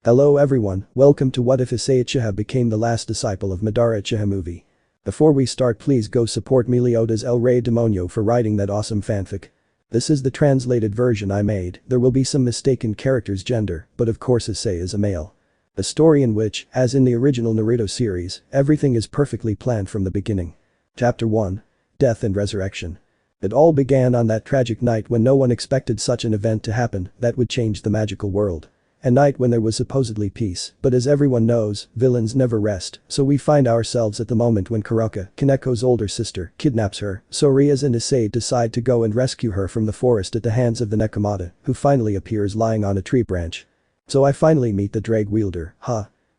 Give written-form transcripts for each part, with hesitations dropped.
Hello everyone, welcome to What If Issei Uchiha Became the Last Disciple of Madara Uchiha movie. Before we start, please go support MeliodasElReyDemonio for writing that awesome fanfic. This is the translated version I made. There will be some mistaken character's gender, but of course Isay is a male. A story in which, as in the original Naruto series, everything is perfectly planned from the beginning. Chapter 1. Death and Resurrection. It all began on that tragic night when no one expected such an event to happen that would change the magical world. A night when there was supposedly peace, but as everyone knows, villains never rest, so we find ourselves at the moment when Kuroka, Kaneko's older sister, kidnaps her, so Rias and Isay decide to go and rescue her from the forest at the hands of the Nekomata, who finally appears lying on a tree branch. So I finally meet the drag wielder,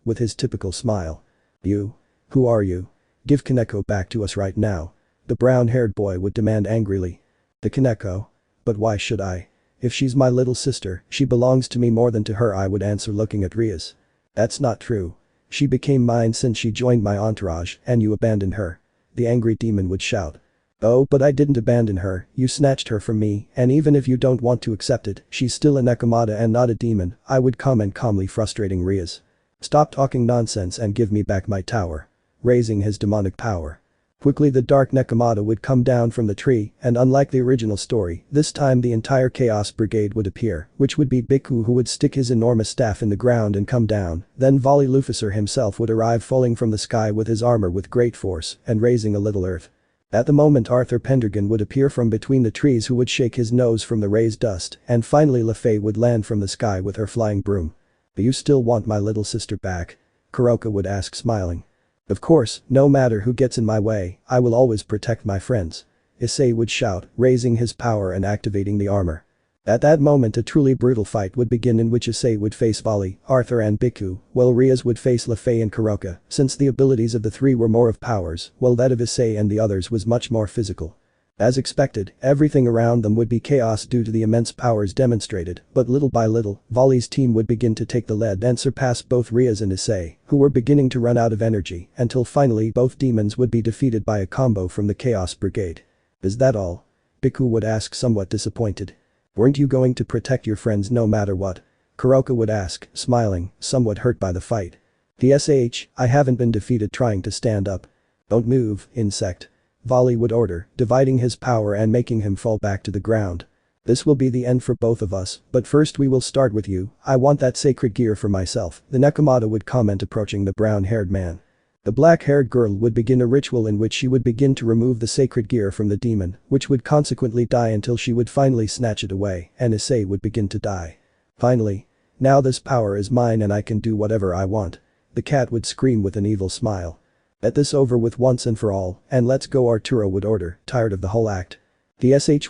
with his typical smile. You? Who are you? Give Kaneko back to us right now. The brown-haired boy would demand angrily. The Kaneko? But why should I? If she's my little sister, she belongs to me more than to her, I would answer, looking at Rias. That's not true. She became mine since she joined my entourage and you abandoned her. The angry demon would shout. Oh, but I didn't abandon her, you snatched her from me, and even if you don't want to accept it, she's still a Nekomata and not a demon, I would comment calmly, frustrating Rias. Stop talking nonsense and give me back my tower. Raising his demonic power. Quickly the dark Nekomata would come down from the tree, and unlike the original story, this time the entire Chaos Brigade would appear, which would be Biku, who would stick his enormous staff in the ground and come down, then Volley Lucifer himself would arrive falling from the sky with his armor with great force and raising a little earth. At the moment Arthur Pendragon would appear from between the trees, who would shake his nose from the raised dust, and finally Lefay would land from the sky with her flying broom. Do you still want my little sister back? Kuroka would ask, smiling. Of course, no matter who gets in my way, I will always protect my friends. Isay would shout, raising his power and activating the armor. At that moment a truly brutal fight would begin, in which Isay would face Volley, Arthur and Biku, while Rias would face Lefay and Kuroka, since the abilities of the three were more of powers, while that of Isay and the others was much more physical. As expected, everything around them would be chaos due to the immense powers demonstrated, but little by little, Volley's team would begin to take the lead and surpass both Rias and Isay, who were beginning to run out of energy, until finally both demons would be defeated by a combo from the Chaos Brigade. Is that all? Biku would ask, somewhat disappointed. Weren't you going to protect your friends no matter what? Kuroka would ask, smiling, somewhat hurt by the fight. I haven't been defeated trying to stand up. Don't move, insect. Volley would order, dividing his power and making him fall back to the ground. This will be the end for both of us, but first we will start with you. I want that sacred gear for myself, the Nekomata would comment, approaching the brown-haired man. The black-haired girl would begin a ritual in which she would begin to remove the sacred gear from the demon, which would consequently die until she would finally snatch it away, and Isay would begin to die. Finally. Now this power is mine and I can do whatever I want. The cat would scream with an evil smile. Get this over with once and for all, and let's go, Arturo would order, tired of the whole act.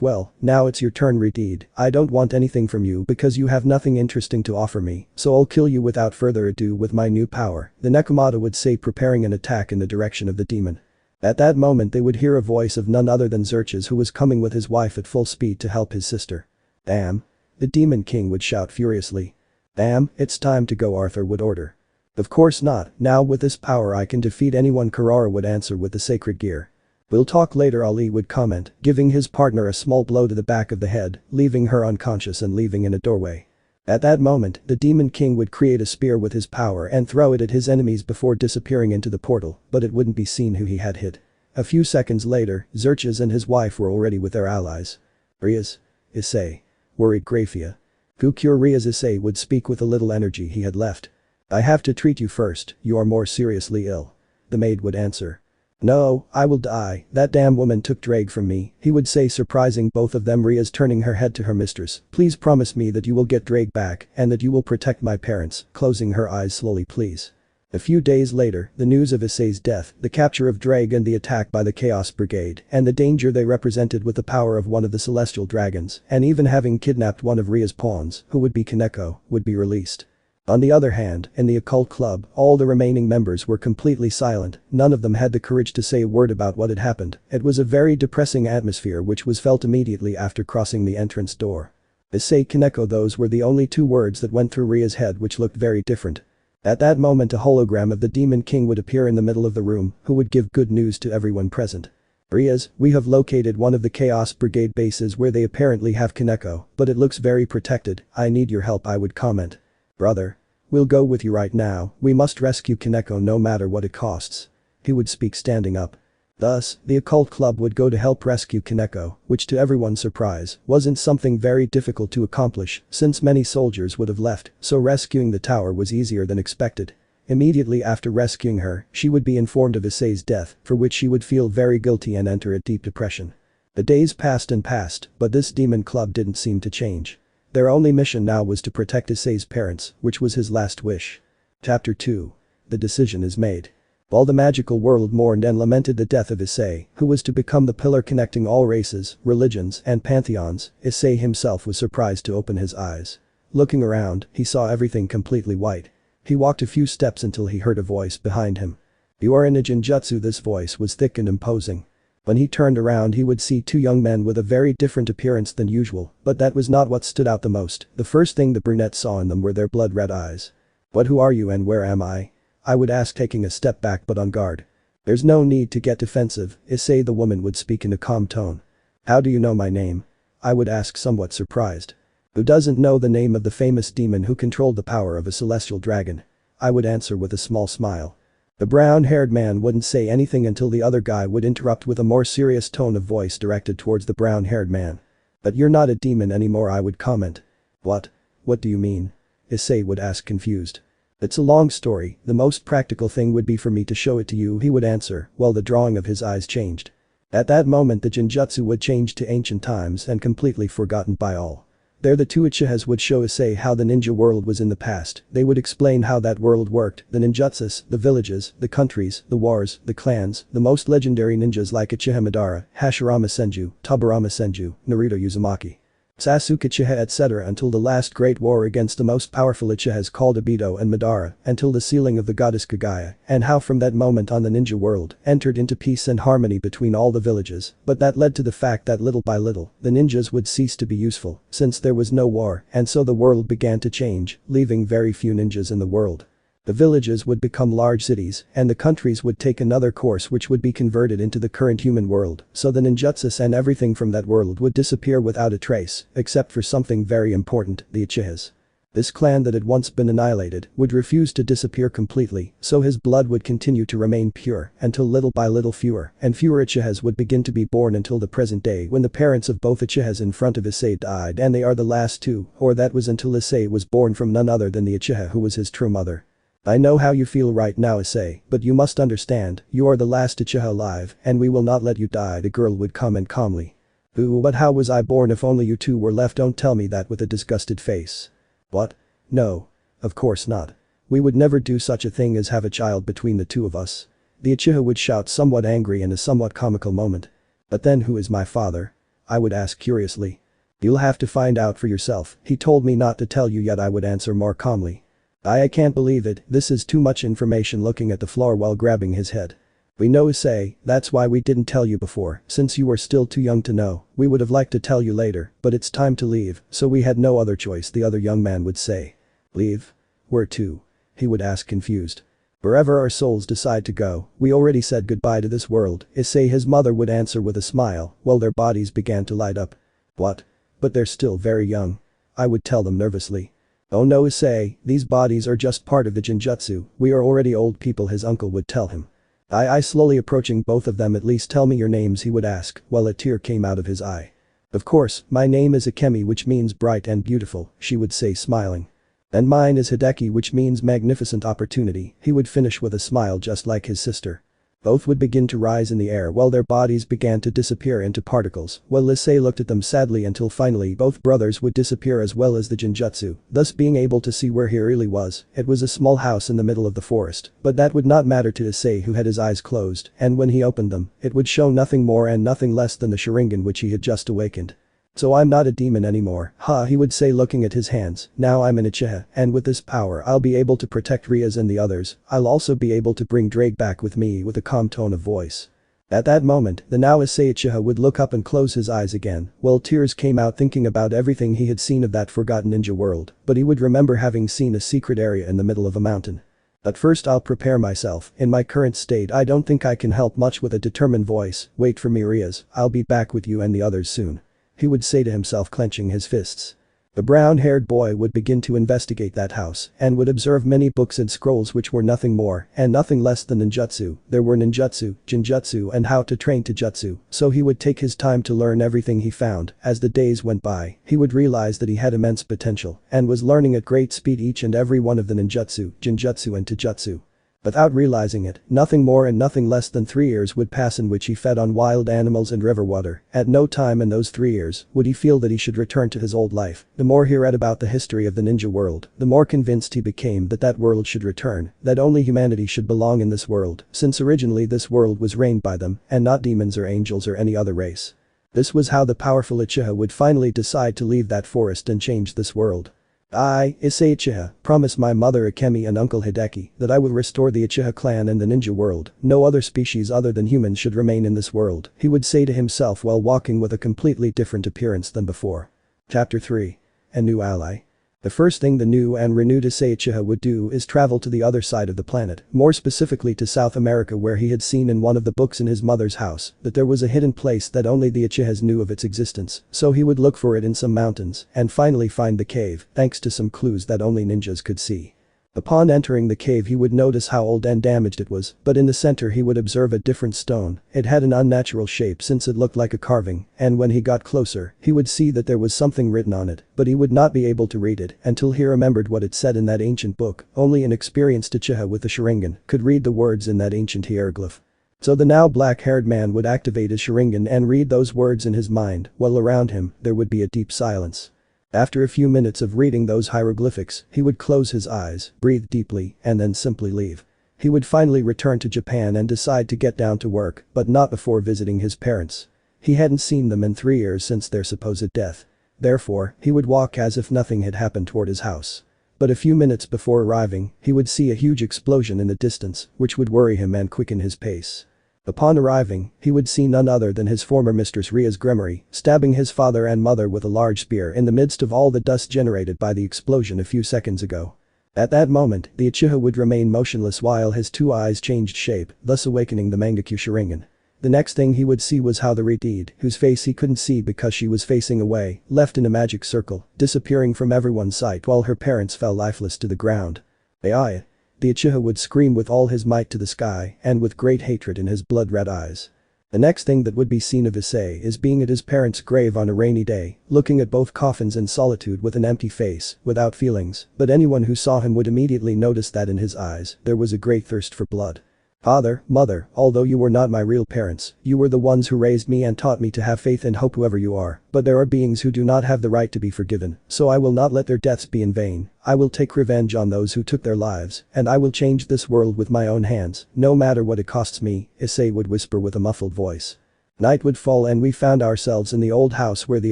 Well, now it's your turn, Redeed. I don't want anything from you because you have nothing interesting to offer me, so I'll kill you without further ado with my new power, the Nekomata would say, preparing an attack in the direction of the demon. At that moment they would hear a voice of none other than Xerxes, who was coming with his wife at full speed to help his sister. Damn. The Demon King would shout furiously. Damn, it's time to go, Arthur would order. Of course not, now with this power I can defeat anyone, Kurara would answer with the sacred gear. We'll talk later, Ali would comment, giving his partner a small blow to the back of the head, leaving her unconscious and leaving in a doorway. At that moment, the Demon King would create a spear with his power and throw it at his enemies before disappearing into the portal, but it wouldn't be seen who he had hit. A few seconds later, Xerxes and his wife were already with their allies. Rias? Isay? Worried Graphia. Who cure Rias? Isay would speak with a little energy he had left. I have to treat you first, you are more seriously ill. The maid would answer. No, I will die, that damn woman took Drake from me, he would say, surprising both of them. Rias turning her head to her mistress. Please promise me that you will get Drake back and that you will protect my parents, closing her eyes slowly, please. A few days later, the news of Isay's death, the capture of Drake and the attack by the Chaos Brigade, and the danger they represented with the power of one of the celestial dragons, and even having kidnapped one of Ria's pawns, who would be Kaneko, would be released. On the other hand, in the occult club, all the remaining members were completely silent, none of them had the courage to say a word about what had happened. It was a very depressing atmosphere which was felt immediately after crossing the entrance door. Isay, Kaneko, those were the only two words that went through Ria's head, which looked very different. At that moment a hologram of the Demon King would appear in the middle of the room, who would give good news to everyone present. Rias, we have located one of the Chaos Brigade bases where they apparently have Kaneko, but it looks very protected, I need your help, I would comment. Brother. We'll go with you right now, we must rescue Kaneko no matter what it costs. He would speak standing up. Thus, the occult club would go to help rescue Kaneko, which to everyone's surprise, wasn't something very difficult to accomplish since many soldiers would have left, so rescuing the tower was easier than expected. Immediately after rescuing her, she would be informed of Issei's death, for which she would feel very guilty and enter a deep depression. The days passed and passed, but this demon club didn't seem to change. Their only mission now was to protect Issei's parents, which was his last wish. Chapter 2. The decision is made. While the magical world mourned and lamented the death of Issei, who was to become the pillar connecting all races, religions, and pantheons, Issei himself was surprised to open his eyes. Looking around, he saw everything completely white. He walked a few steps until he heard a voice behind him. "You are in a genjutsu." This voice was thick and imposing. When he turned around he would see two young men with a very different appearance than usual, but that was not what stood out the most. The first thing the brunette saw in them were their blood-red eyes. Who are you and where am I?" I would ask, taking a step back but on guard. "There's no need to get defensive," Issei the woman would speak in a calm tone. "How do you know my name?" I would ask, somewhat surprised. "Who doesn't know the name of the famous demon who controlled the power of a celestial dragon?" I would answer with a small smile. The brown-haired man wouldn't say anything until the other guy would interrupt with a more serious tone of voice directed towards the brown-haired man. "But you're not a demon anymore," I would comment. "What? What do you mean?" Issei would ask, confused. "It's a long story, the most practical thing would be for me to show it to you," he would answer, while the drawing of his eyes changed. At that moment the genjutsu would change to ancient times and completely forgotten by all. There the two Uchihas would show Issei how the ninja world was in the past, they would explain how that world worked, the ninjutsus, the villages, the countries, the wars, the clans, the most legendary ninjas like Uchiha Madara, Hashirama Senju, Tobirama Senju, Naruto Uzumaki, Sasuke Uchiha etc. until the last great war against the most powerful Uchihas called Obito and Madara, until the sealing of the goddess Kagaya, and how from that moment on the ninja world entered into peace and harmony between all the villages, but that led to the fact that little by little, the ninjas would cease to be useful, since there was no war, and so the world began to change, leaving very few ninjas in the world. The villages would become large cities, and the countries would take another course which would be converted into the current human world, so the ninjutsus and everything from that world would disappear without a trace, except for something very important, the Uchihas. This clan that had once been annihilated would refuse to disappear completely, so his blood would continue to remain pure until little by little fewer and fewer Uchihas would begin to be born until the present day when the parents of both Uchihas in front of Issei died and they are the last two, or that was until Issei was born from none other than the Uchiha who was his true mother. "I know how you feel right now, Issei, but you must understand, you are the last Uchiha alive and we will not let you die," the girl would comment calmly. "Ooh, but how was I born if only you two were left?" "Don't tell me that," with a disgusted face. "What? No. Of course not. We would never do such a thing as have a child between the two of us." The Uchiha would shout, somewhat angry in a somewhat comical moment. "But then who is my father?" I would ask curiously. "You'll have to find out for yourself, he told me not to tell you yet," I would answer more calmly. I can't believe it, this is too much information," looking at the floor while grabbing his head. "We know, Issei, that's why we didn't tell you before, since you were still too young to know, we would have liked to tell you later, but it's time to leave, so we had no other choice," the other young man would say. "Leave? Where to?" he would ask, confused. "Wherever our souls decide to go, we already said goodbye to this world," Issei his mother would answer with a smile, while their bodies began to light up. "What? But they're still very young," I would tell them nervously. "Oh no, Issei, these bodies are just part of the genjutsu, we are already old people," his uncle would tell him. I slowly approaching both of them. "At least tell me your names," he would ask, while a tear came out of his eye. "Of course, my name is Akemi, which means bright and beautiful," she would say, smiling. "And mine is Hideki, which means magnificent opportunity," he would finish with a smile just like his sister. Both would begin to rise in the air while their bodies began to disappear into particles, while Issei looked at them sadly until finally both brothers would disappear as well as the genjutsu, thus being able to see where he really was. It was a small house in the middle of the forest, but that would not matter to Issei, who had his eyes closed, and when he opened them, it would show nothing more and nothing less than the Sharingan which he had just awakened. "So I'm not a demon anymore, huh?" he would say, looking at his hands. "Now I'm an Uchiha, and with this power I'll be able to protect Rias and the others. I'll also be able to bring Drake back with me," with a calm tone of voice. At that moment, the now Issei Uchiha would look up and close his eyes again, while tears came out thinking about everything he had seen of that forgotten ninja world, but he would remember having seen a secret area in the middle of a mountain. "But first I'll prepare myself, in my current state I don't think I can help much," with a determined voice. "Wait for me, Rias, I'll be back with you and the others soon," he would say to himself, clenching his fists. The brown-haired boy would begin to investigate that house and would observe many books and scrolls which were nothing more and nothing less than ninjutsu. There were ninjutsu, jinjutsu and how to train taijutsu, so he would take his time to learn everything he found. As the days went by, he would realize that he had immense potential and was learning at great speed each and every one of the ninjutsu, jinjutsu and taijutsu. Without realizing it, nothing more and nothing less than 3 years would pass in which he fed on wild animals and river water. At no time in those 3 years would he feel that he should return to his old life. The more he read about the history of the ninja world, the more convinced he became that that world should return, that only humanity should belong in this world, since originally this world was reigned by them and not demons or angels or any other race. This was how the powerful Uchiha would finally decide to leave that forest and change this world. I, Issei Uchiha, promise my mother Akemi and uncle Hideki that I will restore the Uchiha clan and the ninja world. No other species other than humans should remain in this world, he would say to himself while walking with a completely different appearance than before. Chapter 3. A new ally. The first thing the new and renewed Issei Uchiha would do is travel to the other side of the planet, more specifically to South America, where he had seen in one of the books in his mother's house that there was a hidden place that only the Uchihas knew of its existence, so he would look for it in some mountains and finally find the cave thanks to some clues that only ninjas could see. Upon entering the cave he would notice how old and damaged it was, but in the center he would observe a different stone. It had an unnatural shape since it looked like a carving, and when he got closer, he would see that there was something written on it, but he would not be able to read it until he remembered what it said in that ancient book. Only an experienced Uchiha with a Sharingan could read the words in that ancient hieroglyph. So the now black-haired man would activate his Sharingan and read those words in his mind, while around him there would be a deep silence. After a few minutes of reading those hieroglyphics, he would close his eyes, breathe deeply, and then simply leave. He would finally return to Japan and decide to get down to work, but not before visiting his parents. He hadn't seen them in 3 years since their supposed death. Therefore, he would walk as if nothing had happened toward his house. But a few minutes before arriving, he would see a huge explosion in the distance, which would worry him and quicken his pace. Upon arriving, he would see none other than his former mistress Rias Gremory, stabbing his father and mother with a large spear in the midst of all the dust generated by the explosion a few seconds ago. At that moment, the Uchiha would remain motionless while his 2 eyes changed shape, thus awakening the Mangekyo Sharingan. The next thing he would see was how the Redeed, whose face he couldn't see because she was facing away, left in a magic circle, disappearing from everyone's sight while her parents fell lifeless to the ground. Ai! The Uchiha would scream with all his might to the sky and with great hatred in his blood-red eyes. The next thing that would be seen of Isay is being at his parents' grave on a rainy day, looking at both coffins in solitude with an empty face, without feelings, but anyone who saw him would immediately notice that in his eyes there was a great thirst for blood. Father, mother, although you were not my real parents, you were the ones who raised me and taught me to have faith and hope whoever you are, but there are beings who do not have the right to be forgiven, so I will not let their deaths be in vain. I will take revenge on those who took their lives, and I will change this world with my own hands, no matter what it costs me, Isay would whisper with a muffled voice. Night would fall and we found ourselves in the old house where the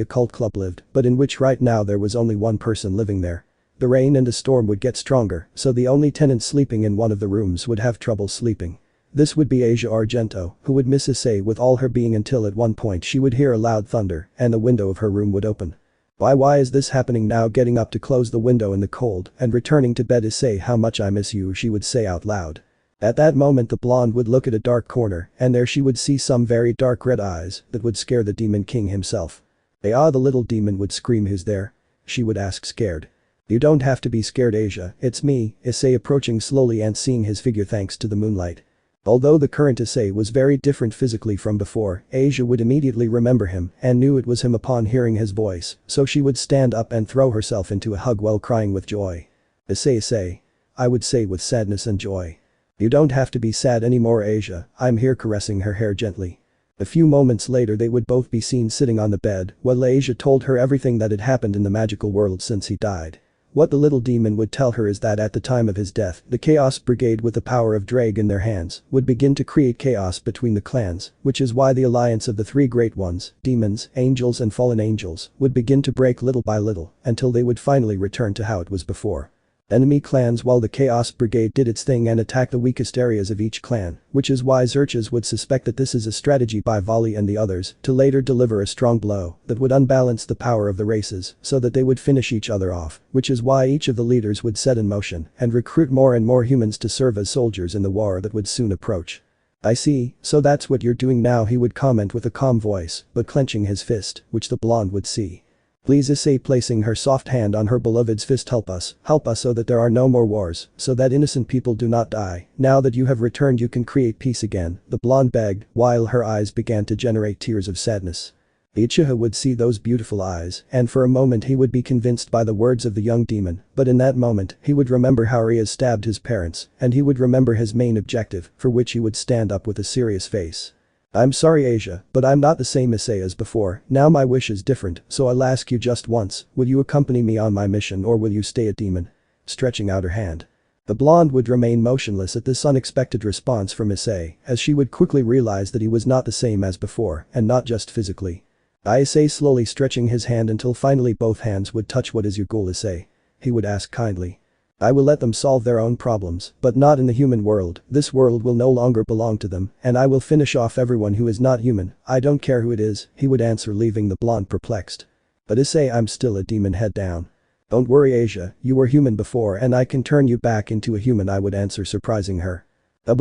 occult club lived, but in which right now there was only one person living there. The rain and the storm would get stronger, so the only tenant sleeping in one of the rooms would have trouble sleeping. This would be Asia Argento, who would miss Isay with all her being until at one point she would hear a loud thunder and the window of her room would open. Why is this happening now? Getting up to close the window in the cold and returning to bed. Isay, how much I miss you, she would say out loud. At that moment the blonde would look at a dark corner and there she would see some very dark red eyes that would scare the Demon King himself. The little demon would scream. Who's there? She would ask scared. You don't have to be scared, Asia, it's me, Isay approaching slowly and seeing his figure thanks to the moonlight. Although the current Isay was very different physically from before, Asia would immediately remember him and knew it was him upon hearing his voice, so she would stand up and throw herself into a hug while crying with joy. Isay, I would say with sadness and joy. You don't have to be sad anymore, Asia, I'm here, caressing her hair gently. A few moments later they would both be seen sitting on the bed while Asia told her everything that had happened in the magical world since he died. What the little demon would tell her is that at the time of his death, the Chaos Brigade with the power of Drag in their hands would begin to create chaos between the clans, which is why the alliance of the 3 great ones, demons, angels and fallen angels, would begin to break little by little until they would finally return to how it was before. Enemy clans while the Chaos Brigade did its thing and attacked the weakest areas of each clan, which is why Xerxes would suspect that this is a strategy by Vali and the others to later deliver a strong blow that would unbalance the power of the races so that they would finish each other off, which is why each of the leaders would set in motion and recruit more and more humans to serve as soldiers in the war that would soon approach. I see, so that's what you're doing now, he would comment with a calm voice, but clenching his fist, which the blonde would see. Please Issei placing her soft hand on her beloved's fist, help us so that there are no more wars, so that innocent people do not die. Now that you have returned you can create peace again, the blonde begged, while her eyes began to generate tears of sadness. Uchiha would see those beautiful eyes, and for a moment he would be convinced by the words of the young demon, but in that moment, he would remember how Rias stabbed his parents, and he would remember his main objective, for which he would stand up with a serious face. I'm sorry Asia, but I'm not the same Issei as before, now my wish is different, so I'll ask you just once, will you accompany me on my mission or will you stay a demon? Stretching out her hand. The blonde would remain motionless at this unexpected response from Issei, as she would quickly realize that he was not the same as before, and not just physically. Issei slowly stretching his hand until finally both hands would touch. What is your goal, Issei? He would ask kindly. I will let them solve their own problems, but not in the human world, this world will no longer belong to them, and I will finish off everyone who is not human, I don't care who it is, he would answer, leaving the blonde perplexed. But Issei, I'm still a demon, head down. Don't worry Asia, you were human before and I can turn you back into a human, I would answer, surprising her. How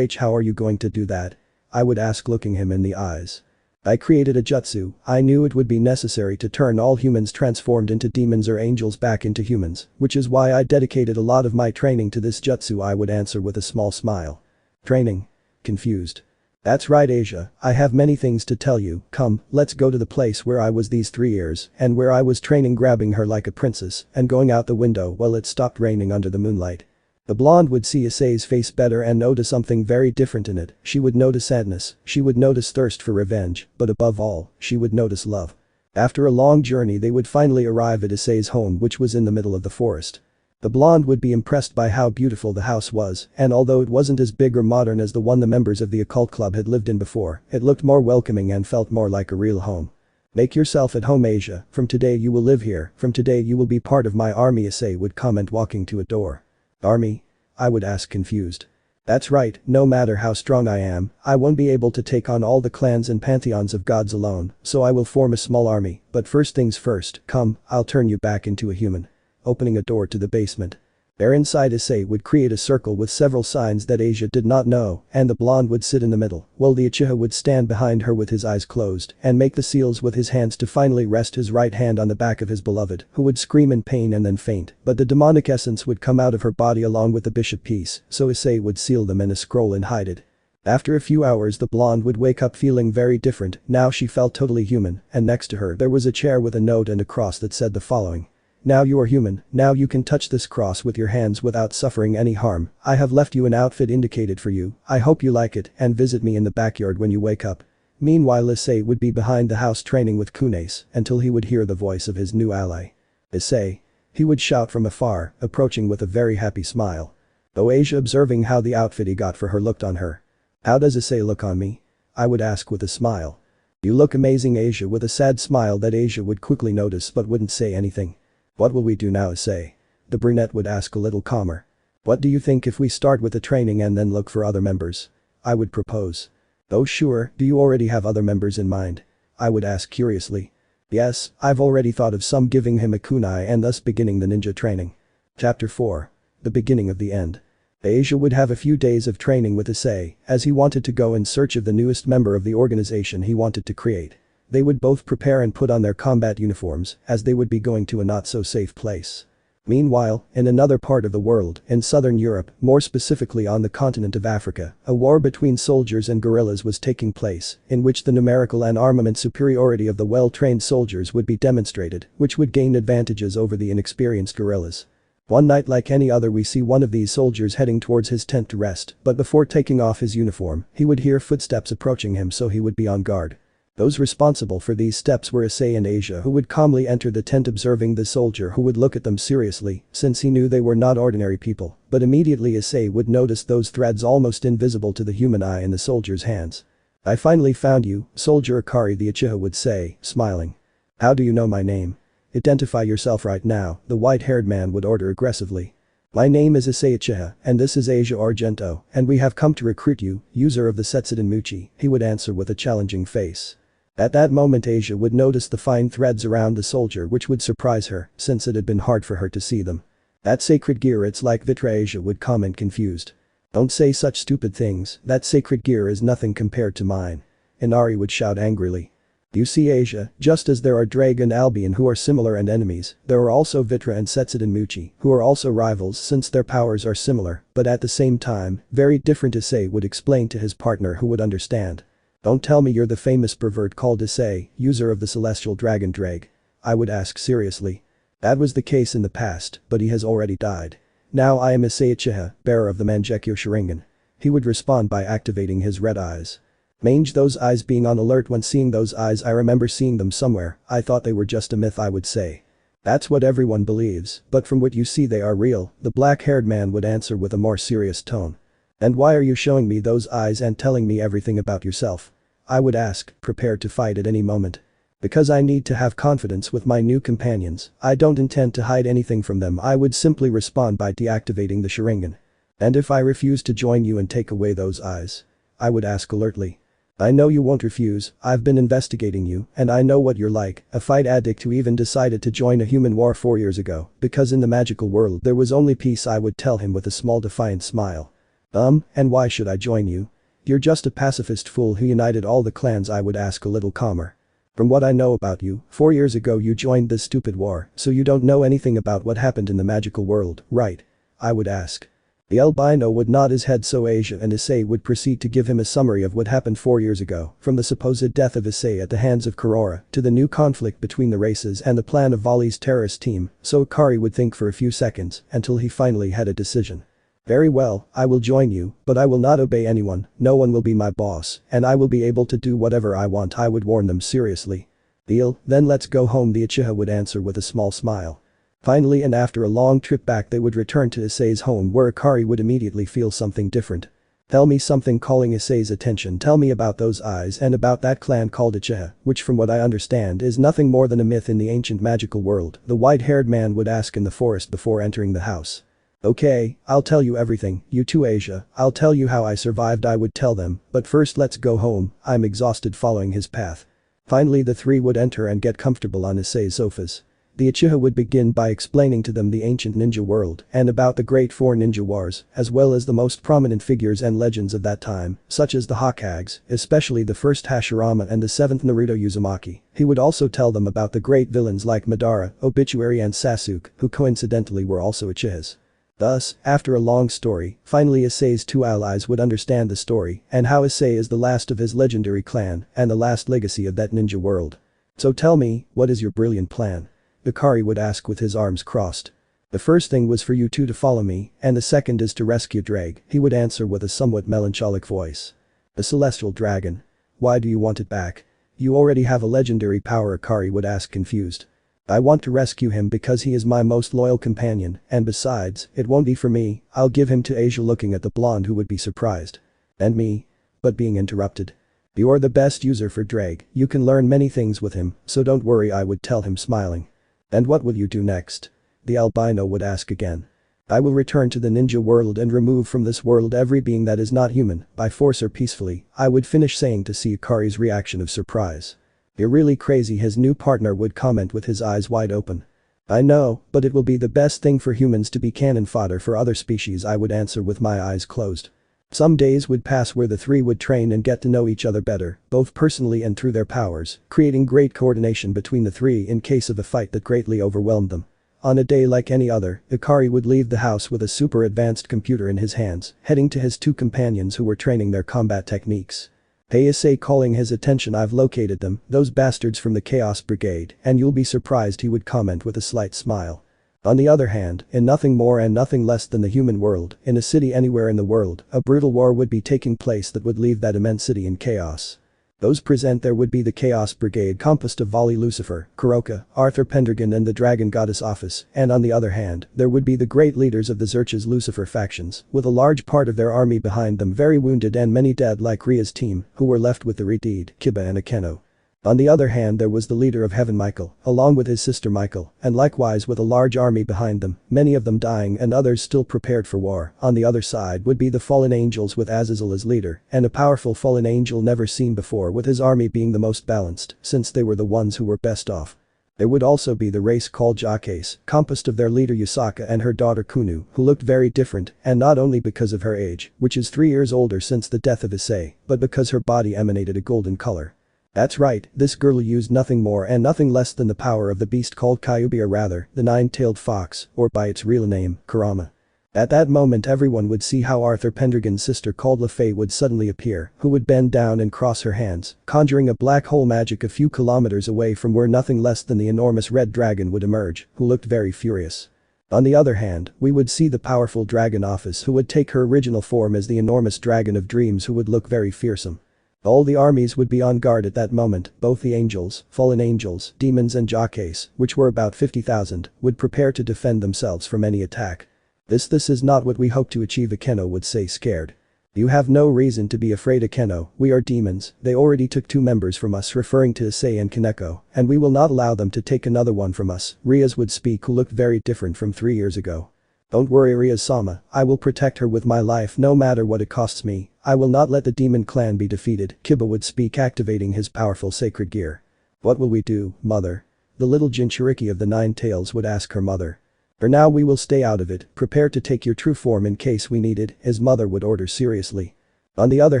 are you going to do that? I would ask, looking him in the eyes. I created a jutsu, I knew it would be necessary to turn all humans transformed into demons or angels back into humans, which is why I dedicated a lot of my training to this jutsu, I would answer with a small smile. Training? Confused. That's right Asia, I have many things to tell you, come, let's go to the place where I was these 3 years and where I was training, grabbing her like a princess and going out the window while it stopped raining under the moonlight. The blonde would see Issei's face better and notice something very different in it, she would notice sadness, she would notice thirst for revenge, but above all, she would notice love. After a long journey they would finally arrive at Issei's home, which was in the middle of the forest. The blonde would be impressed by how beautiful the house was, and although it wasn't as big or modern as the one the members of the occult club had lived in before, it looked more welcoming and felt more like a real home. Make yourself at home Asia, from today you will live here, from today you will be part of my army, Issei would comment, walking to a door. Army? I would ask, confused. That's right, no matter how strong I am, I won't be able to take on all the clans and pantheons of gods alone, so I will form a small army, but first things first, come, I'll turn you back into a human. Opening a door to the basement. There inside Issei would create a circle with several signs that Asia did not know, and the blonde would sit in the middle, while the Uchiha would stand behind her with his eyes closed and make the seals with his hands to finally rest his right hand on the back of his beloved, who would scream in pain and then faint, but the demonic essence would come out of her body along with the bishop piece, so Issei would seal them in a scroll and hide it. After a few hours the blonde would wake up feeling very different, now she felt totally human, and next to her there was a chair with a note and a cross that said the following. Now you are human, now you can touch this cross with your hands without suffering any harm, I have left you an outfit indicated for you, I hope you like it and visit me in the backyard when you wake up. Meanwhile Issei would be behind the house training with Kunes until he would hear the voice of his new ally. Issei. He would shout from afar, approaching with a very happy smile. Though Asia, observing how the outfit he got for her looked on her. How does Issei look on me? I would ask with a smile. You look amazing Asia, with a sad smile that Asia would quickly notice but wouldn't say anything. What will we do now, Issei? The brunette would ask a little calmer. What do you think if we start with the training and then look for other members? I would propose. Oh sure, do you already have other members in mind? I would ask curiously. Yes, I've already thought of some, giving him a kunai and thus beginning the ninja training. Chapter 4. The beginning of the end. Asia would have a few days of training with Issei, as he wanted to go in search of the newest member of the organization he wanted to create. They would both prepare and put on their combat uniforms, as they would be going to a not-so-safe place. Meanwhile, in another part of the world, in southern Europe, more specifically on the continent of Africa, a war between soldiers and guerrillas was taking place, in which the numerical and armament superiority of the well-trained soldiers would be demonstrated, which would gain advantages over the inexperienced guerrillas. One night like any other we see one of these soldiers heading towards his tent to rest, but before taking off his uniform, he would hear footsteps approaching him, so he would be on guard. Those responsible for these steps were Issei and Asia, who would calmly enter the tent, observing the soldier who would look at them seriously, since he knew they were not ordinary people, but immediately Issei would notice those threads almost invisible to the human eye in the soldier's hands. I finally found you, Soldier Akari, the Uchiha would say, smiling. How do you know my name? Identify yourself right now, the white-haired man would order aggressively. My name is Issei Uchiha, and this is Asia Argento, and we have come to recruit you, user of the Setsuden Muchi, he would answer with a challenging face. At that moment Asia would notice the fine threads around the soldier, which would surprise her, since it had been hard for her to see them. That sacred gear, it's like Betrayal, Asia would comment, confused. Don't say such stupid things, that sacred gear is nothing compared to mine. Inari would shout angrily. You see Asia, just as there are Drake and Albion who are similar and enemies, there are also Vitra and Setsudan Muchi, who are also rivals since their powers are similar, but at the same time, very different. Issei would explain to his partner who would understand. Don't tell me you're the famous pervert called Issei, user of the celestial dragon Drake. I would ask seriously. That was the case in the past, but he has already died. Now I am Issei Uchiha, bearer of the Mangekyo Sharingan. He would respond by activating his red eyes. Mange, those eyes, being on alert when seeing those eyes. I remember seeing them somewhere. I thought they were just a myth, I would say. That's what everyone believes, but from what you see they are real, the black-haired man would answer with a more serious tone. And why are you showing me those eyes and telling me everything about yourself? I would ask, prepared to fight at any moment. Because I need to have confidence with my new companions. I don't intend to hide anything from them. I would simply respond by deactivating the Sharingan. And if I refuse to join you and take away those eyes? I would ask alertly. I know you won't refuse. I've been investigating you, and I know what you're like, a fight addict who even decided to join a human war 4 years ago, because in the magical world there was only peace. I would tell him with a small defiant smile. And why should I join you? You're just a pacifist fool who united all the clans. I would ask a little calmer. From what I know about you, 4 years ago you joined this stupid war, so you don't know anything about what happened in the magical world, right? I would ask. The albino would nod his head, so Asia and Issei would proceed to give him a summary of what happened 4 years ago, from the supposed death of Issei at the hands of Kurora, to the new conflict between the races and the plan of Vali's terrorist team, so Akari would think for a few seconds, until he finally had a decision. Very well, I will join you, but I will not obey anyone, no one will be my boss, and I will be able to do whatever I want. I would warn them seriously. Deal, then let's go home, the Uchiha would answer with a small smile. Finally, and after a long trip back, they would return to Issei's home, where Akari would immediately feel something different. Tell me something, calling Issei's attention. Tell me about those eyes and about that clan called Uchiha, which from what I understand is nothing more than a myth in the ancient magical world, the white-haired man would ask in the forest before entering the house. Okay, I'll tell you everything, you too Asia, I'll tell you how I survived, I would tell them, but first let's go home. I'm exhausted following his path. Finally the three would enter and get comfortable on Issei's sofas. The Uchiha would begin by explaining to them the ancient ninja world and about the Great Four Ninja Wars, as well as the most prominent figures and legends of that time, such as the Hokages, especially the first Hashirama and the seventh Naruto Uzumaki. He would also tell them about the great villains like Madara, Obituary and Sasuke, who coincidentally were also Uchihas. Thus, after a long story, finally Issei's two allies would understand the story and how Issei is the last of his legendary clan and the last legacy of that ninja world. So tell me, what is your brilliant plan? Akari would ask with his arms crossed. The first thing was for you two to follow me, and the second is to rescue Drake, he would answer with a somewhat melancholic voice. The celestial dragon. Why do you want it back? You already have a legendary power, Akari would ask confused. I want to rescue him because he is my most loyal companion, and besides, it won't be for me, I'll give him to Asia, looking at the blonde who would be surprised. And me? But being interrupted. You're the best user for Drake, you can learn many things with him, so don't worry, I would tell him smiling. And what will you do next? The albino would ask again. I will return to the ninja world and remove from this world every being that is not human, by force or peacefully, I would finish saying to see Akari's reaction of surprise. You're really crazy, his new partner would comment with his eyes wide open. I know, but it will be the best thing for humans to be cannon fodder for other species, I would answer with my eyes closed. Some days would pass where the three would train and get to know each other better, both personally and through their powers, creating great coordination between the three in case of a fight that greatly overwhelmed them. On a day like any other, Akari would leave the house with a super advanced computer in his hands, heading to his two companions who were training their combat techniques. Hey Issei, calling his attention, I've located them, those bastards from the Chaos Brigade, and you'll be surprised, he would comment with a slight smile. On the other hand, in nothing more and nothing less than the human world, in a city anywhere in the world, a brutal war would be taking place that would leave that immense city in chaos. Those present there would be the Chaos Brigade composed of Vali Lucifer, Kuroka, Arthur Pendragon and the Dragon Goddess Office, and on the other hand, there would be the great leaders of the Xerxes Lucifer factions, with a large part of their army behind them very wounded and many dead like Rias' team, who were left with the Redeed, Kiba and Akeno. On the other hand, there was the leader of Heaven Michael, along with his sister Michael, and likewise with a large army behind them, many of them dying and others still prepared for war. On the other side would be the fallen angels with Azazel as leader, and a powerful fallen angel never seen before, with his army being the most balanced, since they were the ones who were best off. There would also be the race called Jockeys, composed of their leader Yusaka and her daughter Kunu, who looked very different, and not only because of her age, which is 3 years older since the death of Issei, but because her body emanated a golden color. That's right, this girl used nothing more and nothing less than the power of the beast called Kyuubi, or rather, the nine-tailed fox, or by its real name, Kurama. At that moment everyone would see how Arthur Pendragon's sister called Lefay would suddenly appear, who would bend down and cross her hands, conjuring a black hole magic a few kilometers away from where nothing less than the enormous red dragon would emerge, who looked very furious. On the other hand, we would see the powerful dragon Office, who would take her original form as the enormous dragon of dreams, who would look very fearsome. All the armies would be on guard at that moment, both the angels, fallen angels, demons and jockeys, which were about 50,000, would prepare to defend themselves from any attack. This is not what we hope to achieve, Akeno would say, scared. You have no reason to be afraid, Akeno, we are demons, they already took 2 members from us, referring to Issei and Kaneko, and we will not allow them to take another one from us, Rias would speak, who looked very different from 3 years ago. Don't worry, Rias-sama, I will protect her with my life no matter what it costs me, I will not let the demon clan be defeated, Kiba would speak, activating his powerful sacred gear. What will we do, mother? The little Jinchuriki of the 9 tails would ask her mother. For now we will stay out of it, prepare to take your true form in case we need it, his mother would order seriously. On the other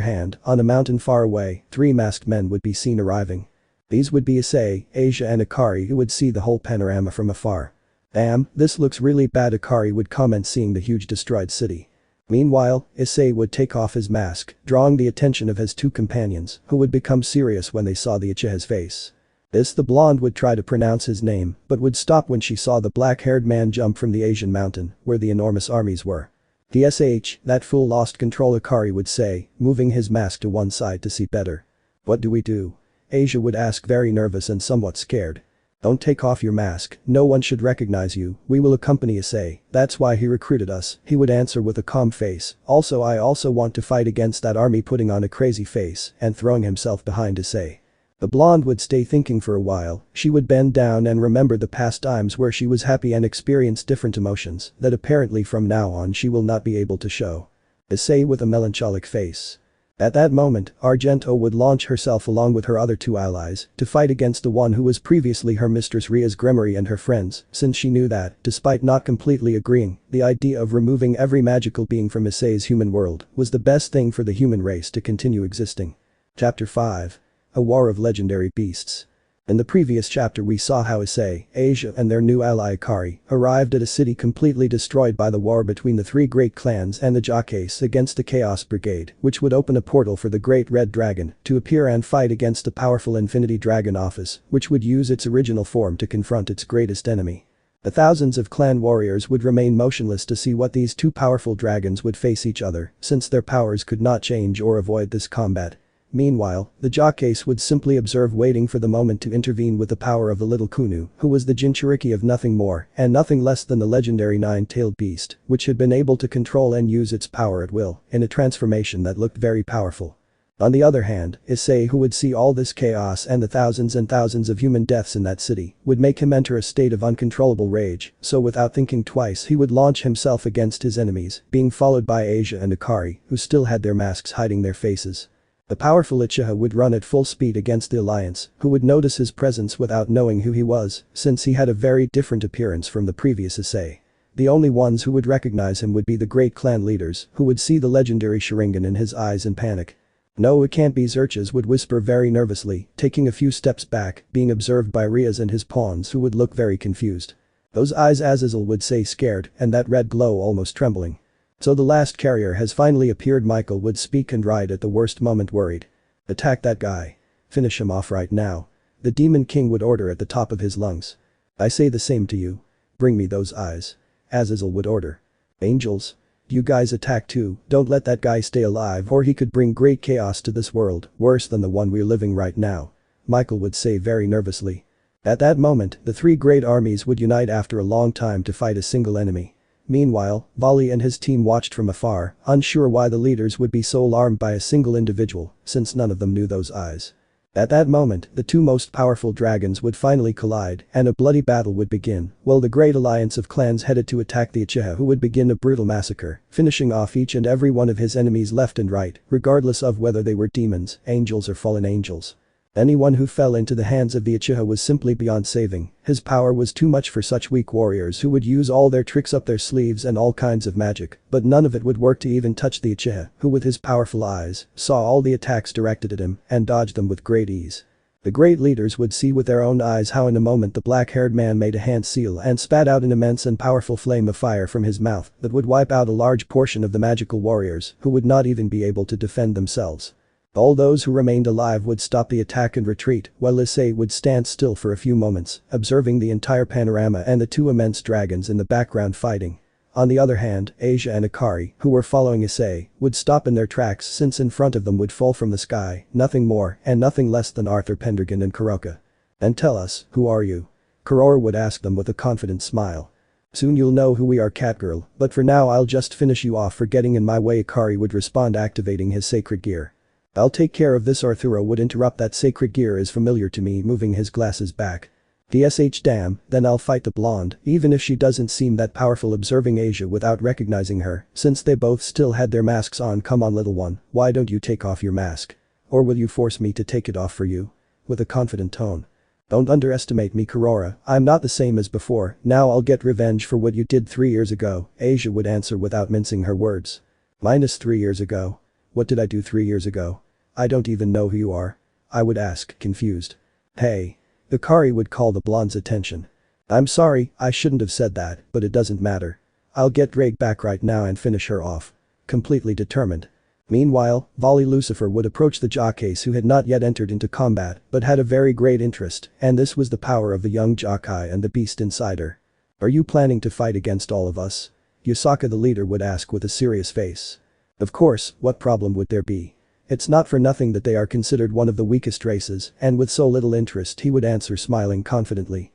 hand, on a mountain far away, 3 masked men would be seen arriving. These would be Isay, Asia and Akari, who would see the whole panorama from afar. Damn, this looks really bad, Akari would comment, seeing the huge destroyed city. Meanwhile, Issei would take off his mask, drawing the attention of his 2 companions, who would become serious when they saw the Uchiha's face. The blonde would try to pronounce his name, but would stop when she saw the black-haired man jump from the Asian mountain, where the enormous armies were. DSH, that fool lost control, Akari would say, moving his mask to one side to see better. What do we do? Asia would ask, very nervous and somewhat scared. Don't take off your mask, no one should recognize you, we will accompany Issei, that's why he recruited us, he would answer with a calm face, also I also want to fight against that army, putting on a crazy face and throwing himself behind Issei. The blonde would stay thinking for a while, she would bend down and remember the past times where she was happy and experienced different emotions that apparently from now on she will not be able to show. Issei with a melancholic face. At that moment, Argento would launch herself along with her other 2 allies to fight against the one who was previously her mistress Rias, Gremory and her friends, since she knew that, despite not completely agreeing, the idea of removing every magical being from Issei's human world was the best thing for the human race to continue existing. Chapter 5. A War of Legendary Beasts. In the previous chapter we saw how Issei, Asia and their new ally Akari arrived at a city completely destroyed by the war between the 3 great clans and the jockeys against the Chaos Brigade, which would open a portal for the Great Red Dragon to appear and fight against the powerful Infinity Dragon Office, which would use its original form to confront its greatest enemy. The thousands of clan warriors would remain motionless to see what these 2 powerful dragons would face each other, since their powers could not change or avoid this combat. Meanwhile, the jockeys would simply observe, waiting for the moment to intervene with the power of the little Kunu, who was the Jinchuriki of nothing more and nothing less than the legendary 9-tailed beast, which had been able to control and use its power at will in a transformation that looked very powerful. On the other hand, Issei, who would see all this chaos and the thousands and thousands of human deaths in that city, would make him enter a state of uncontrollable rage, so without thinking twice he would launch himself against his enemies, being followed by Asia and Akari, who still had their masks hiding their faces. The powerful Uchiha would run at full speed against the alliance, who would notice his presence without knowing who he was, since he had a very different appearance from the previous Issei. The only ones who would recognize him would be the great clan leaders, who would see the legendary Sharingan in his eyes in panic. No, it can't be, Xerxes would whisper very nervously, taking a few steps back, being observed by Rias and his pawns, who would look very confused. Those eyes, Azazel would say, scared, and that red glow almost trembling. So the last carrier has finally appeared, Michael would speak, and right at the worst moment worried. Attack that guy. Finish him off right now. The Demon King would order at the top of his lungs. I say the same to you. Bring me those eyes. Azazel would order. Angels. You guys attack too, don't let that guy stay alive or he could bring great chaos to this world, worse than the one we're living right now. Michael would say very nervously. At that moment, the 3 great armies would unite after a long time to fight a single enemy. Meanwhile, Vali and his team watched from afar, unsure why the leaders would be so alarmed by a single individual, since none of them knew those eyes. At that moment, the 2 most powerful dragons would finally collide and a bloody battle would begin, while the great alliance of clans headed to attack the Uchiha, who would begin a brutal massacre, finishing off each and every one of his enemies left and right, regardless of whether they were demons, angels or fallen angels. Anyone who fell into the hands of the Uchiha was simply beyond saving, his power was too much for such weak warriors who would use all their tricks up their sleeves and all kinds of magic, but none of it would work to even touch the Uchiha, who with his powerful eyes, saw all the attacks directed at him and dodged them with great ease. The great leaders would see with their own eyes how in a moment the black-haired man made a hand seal and spat out an immense and powerful flame of fire from his mouth that would wipe out a large portion of the magical warriors who would not even be able to defend themselves. All those who remained alive would stop the attack and retreat, while Issei would stand still for a few moments, observing the entire panorama and the two immense dragons in the background fighting. On the other hand, Asia and Akari, who were following Issei, would stop in their tracks since in front of them would fall from the sky, nothing more and nothing less than Arthur Pendragon and Kuroka. "And tell us, who are you?" Kurora would ask them with a confident smile. "Soon you'll know who we are, Catgirl, but for now I'll just finish you off for getting in my way," Akari would respond, activating his sacred gear. "I'll take care of this," Arthuro would interrupt. "That sacred gear is familiar to me," moving his glasses back. "DSH damn, then I'll fight the blonde, even if she doesn't seem that powerful," observing Asia without recognizing her, since they both still had their masks on. "Come on little one, why don't you take off your mask? Or will you force me to take it off for you?" With a confident tone. "Don't underestimate me, Kurora, I'm not the same as before, now I'll get revenge for what you did 3 years ago," Asia would answer without mincing her words. "Minus 3 years ago? What did I do 3 years ago? I don't even know who you are," I would ask, confused. "Hey." Akari would call the blonde's attention. "I'm sorry, I shouldn't have said that, but it doesn't matter. I'll get Drake back right now and finish her off." Completely determined. Meanwhile, Volley Lucifer would approach the jockeys who had not yet entered into combat but had a very great interest, and this was the power of the young jockey and the beast inside her. "Are you planning to fight against all of us?" Yusaka the leader would ask with a serious face. Of course, what problem would there be? It's not for nothing that they are considered one of the weakest races, and with so little interest he would answer, smiling confidently.